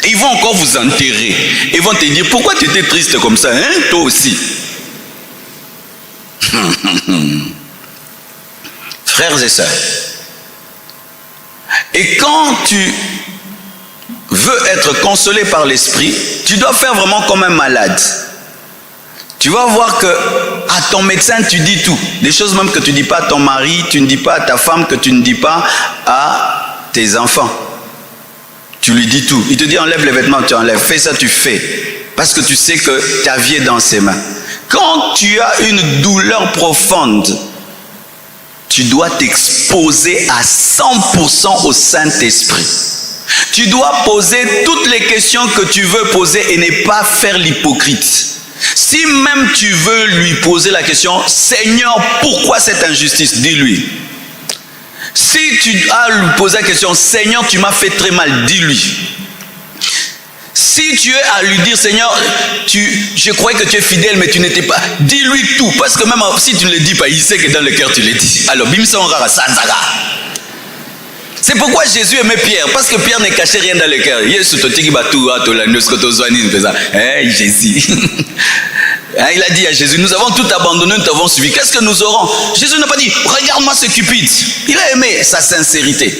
Et ils vont encore vous enterrer. Ils vont te dire, pourquoi tu étais triste comme ça, hein? Toi aussi. Frères et sœurs. Et quand tu veux être consolé par l'esprit, tu dois faire vraiment comme un malade. Tu vas voir que à ton médecin tu dis tout, des choses même que tu ne dis pas à ton mari, tu ne dis pas à ta femme, que tu ne dis pas à tes enfants. Tu lui dis tout. Il te dit enlève les vêtements, tu enlèves, fais ça, tu fais, parce que tu sais que ta vie est dans ses mains. Quand tu as une douleur profonde, tu dois t'exposer à 100% au Saint-Esprit. Tu dois poser toutes les questions que tu veux poser et ne pas faire l'hypocrite. Si même tu veux lui poser la question, Seigneur, pourquoi cette injustice? Dis-lui. Si tu as lui posé la question, Seigneur, tu m'as fait très mal, dis-lui. Si tu es à lui dire, Seigneur, je croyais que tu es fidèle, mais tu n'étais pas, dis-lui tout. Parce que même si tu ne le dis pas, il sait que dans le cœur tu le dis. Alors, bimson rara sanzaga. C'est pourquoi Jésus aimait Pierre, parce que Pierre ne cachait rien dans le cœur. Jésus. Il a dit à Jésus, nous avons tout abandonné, nous t'avons suivi. Qu'est-ce que nous aurons? Jésus n'a pas dit, regarde-moi ce cupide. Il a aimé sa sincérité.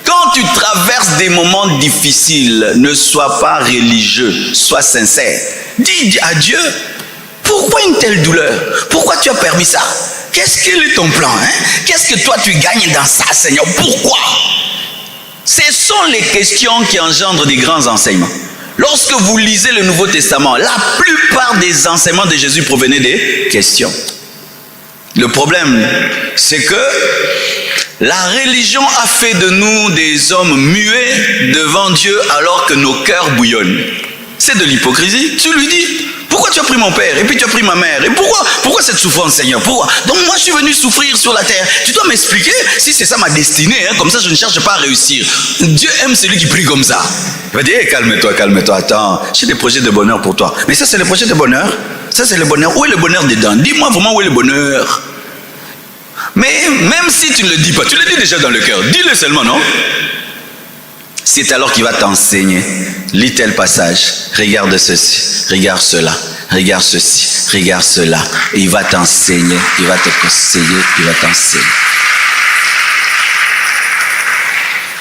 Quand tu traverses des moments difficiles, ne sois pas religieux, sois sincère. Dis à Dieu, pourquoi une telle douleur? Pourquoi tu as permis ça? Qu'est-ce qu'il est ton plan, hein? Qu'est-ce que toi tu gagnes dans ça, Seigneur? Pourquoi? Ce sont les questions qui engendrent des grands enseignements. Lorsque vous lisez le Nouveau Testament, la plupart des enseignements de Jésus provenaient des questions. Le problème, c'est que la religion a fait de nous des hommes muets devant Dieu alors que nos cœurs bouillonnent. C'est de l'hypocrisie. Tu lui dis, pourquoi tu as pris mon père et puis tu as pris ma mère? Et pourquoi cette souffrance, Seigneur? Pourquoi? Donc moi je suis venu souffrir sur la terre. Tu dois m'expliquer si c'est ça ma destinée, hein? Comme ça je ne cherche pas à réussir. Dieu aime celui qui prie comme ça. Il va dire, hey, calme-toi, attends, j'ai des projets de bonheur pour toi. Mais ça c'est le projet de bonheur. Ça c'est le bonheur. Où est le bonheur dedans? Dis-moi vraiment où est le bonheur. Mais même si tu ne le dis pas, tu le dis déjà dans le cœur. Dis-le seulement, non? C'est alors qu'il va t'enseigner. Lis tel passage, regarde ceci, regarde cela, regarde ceci, regarde cela. Et il va t'enseigner, il va te conseiller, il va t'enseigner.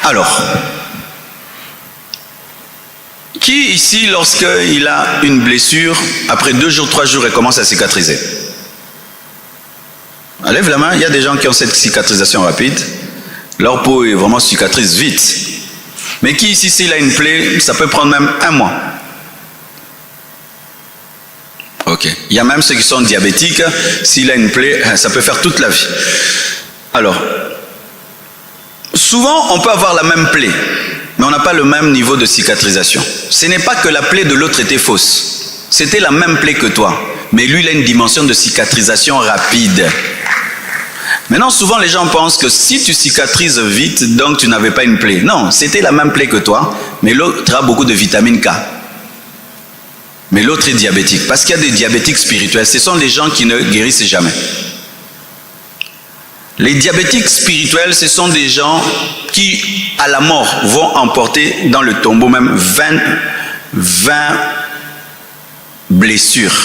Alors, qui ici, lorsqu'il a une blessure, après 2 jours, 3 jours, elle commence à cicatriser? Lève la main, il y a des gens qui ont cette cicatrisation rapide. Leur peau est vraiment cicatrise vite. Mais qui ici, s'il a une plaie, ça peut prendre même 1 mois. Ok. Il y a même ceux qui sont diabétiques, s'il a une plaie, ça peut faire toute la vie. Alors, souvent, on peut avoir la même plaie, mais on n'a pas le même niveau de cicatrisation. Ce n'est pas que la plaie de l'autre était fausse. C'était la même plaie que toi. Mais lui, il a une dimension de cicatrisation rapide. Maintenant, souvent, les gens pensent que si tu cicatrises vite, donc tu n'avais pas une plaie. Non, c'était la même plaie que toi, mais l'autre a beaucoup de vitamine K. Mais l'autre est diabétique, parce qu'il y a des diabétiques spirituels. Ce sont les gens qui ne guérissent jamais. Les diabétiques spirituels, ce sont des gens qui, à la mort, vont emporter dans le tombeau même 20 blessures.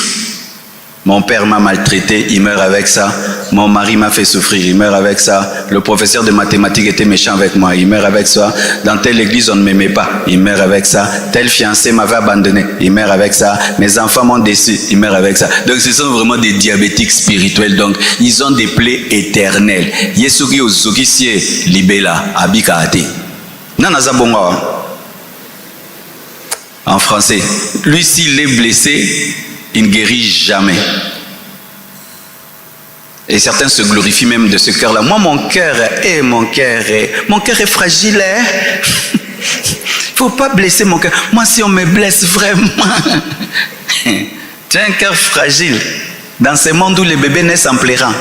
Mon père m'a maltraité, il meurt avec ça. Mon mari m'a fait souffrir, il meurt avec ça. Le professeur de mathématiques était méchant avec moi, il meurt avec ça. Dans telle église, on ne m'aimait pas, il meurt avec ça. Tel fiancé m'avait abandonné, il meurt avec ça. Mes enfants m'ont déçu, il meurt avec ça. Donc ce sont vraiment des diabétiques spirituels. Donc ils ont des plaies éternelles. Yesuki ozuki sie libela abikaate. Nanaza bonga. En français, lui s'il est blessé, il ne guérit jamais. Et certains se glorifient même de ce cœur-là. Moi, mon cœur est fragile. Il ne faut pas blesser mon cœur. Moi, si on me blesse vraiment, tu as un cœur fragile. Dans ce monde où les bébés naissent en pleurant.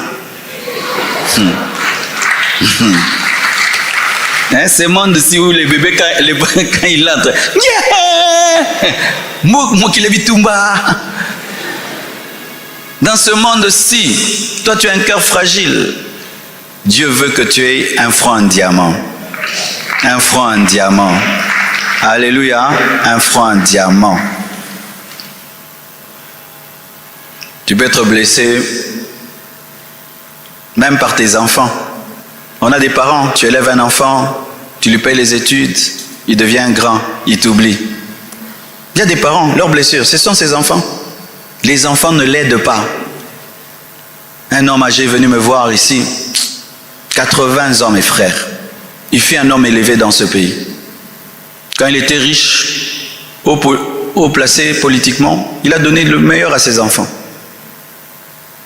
Ce monde-ci où les bébés, quand ils entrent, moi qui les bitumba. Dans ce monde-ci, toi tu as un cœur fragile. Dieu veut que tu aies un front en diamant. Un front en diamant. Alléluia, un front en diamant. Tu peux être blessé même par tes enfants. On a des parents, tu élèves un enfant, tu lui payes les études, il devient grand, il t'oublie. Il y a des parents, leurs blessures, ce sont ses enfants. Les enfants ne l'aident pas. Un homme âgé est venu me voir ici, 80 ans mes frères. Il fut un homme élevé dans ce pays. Quand il était riche, haut placé politiquement, il a donné le meilleur à ses enfants.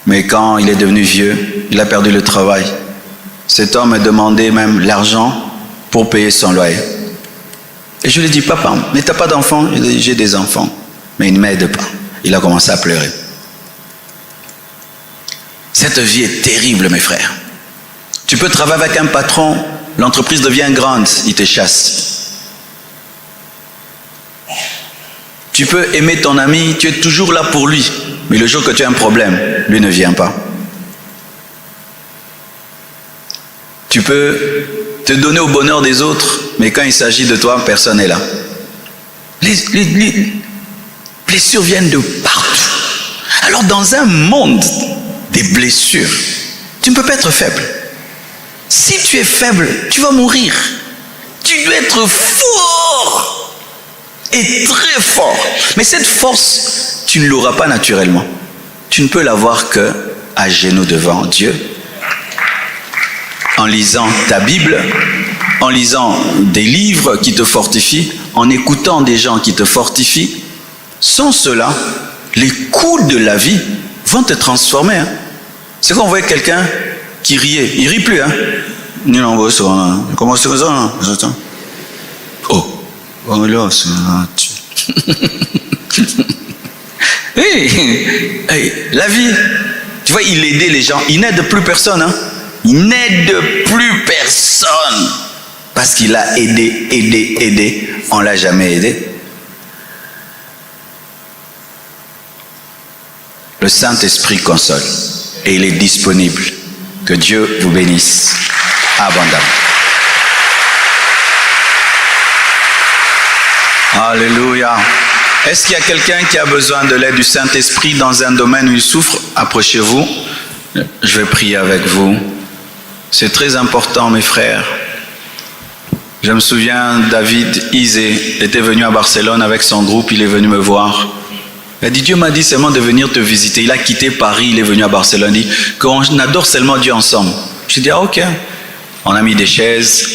Mais quand il est devenu vieux, il a perdu le travail. Cet homme demandait même l'argent pour payer son loyer. Et je lui ai dit, papa, mais tu n'as pas d'enfants? Il a dit, j'ai des enfants, mais ils ne m'aident pas. Il a commencé à pleurer. Cette vie est terrible, mes frères. Tu peux travailler avec un patron, l'entreprise devient grande, il te chasse. Tu peux aimer ton ami, tu es toujours là pour lui, mais le jour que tu as un problème, lui ne vient pas. Tu peux te donner au bonheur des autres, mais quand il s'agit de toi, personne n'est là. Les blessures viennent de partout. Alors dans un monde des blessures, tu ne peux pas être faible. Si tu es faible, tu vas mourir. Tu dois être fort et très fort. Mais cette force, tu ne l'auras pas naturellement. Tu ne peux l'avoir que à genoux devant Dieu, en lisant ta Bible, en lisant des livres qui te fortifient, en écoutant des gens qui te fortifient. Sans cela, les coups de la vie vont te transformer. Hein. C'est quand on voit quelqu'un qui riait. Il ne rit plus. Hein. Comment c'est ça? Oh, là, hey, la vie. Tu vois, il aidait les gens. Il n'aide plus personne. Hein. Il n'aide plus personne. Parce qu'il a aidé. On ne l'a jamais aidé. Le Saint-Esprit console et il est disponible. Que Dieu vous bénisse abondamment. Alléluia. Est-ce qu'il y a quelqu'un qui a besoin de l'aide du Saint-Esprit dans un domaine où il souffre? Approchez-vous. Je vais prier avec vous. C'est très important, mes frères. Je me souviens, David Isé était venu à Barcelone avec son groupe, il est venu me voir. Il a dit, Dieu m'a dit seulement de venir te visiter. Il a quitté Paris, il est venu à Barcelone, il dit qu'on adore seulement Dieu ensemble. J'ai dit, ah, ok. On a mis des chaises,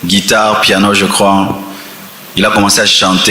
guitare, piano, je crois. Il a commencé à chanter.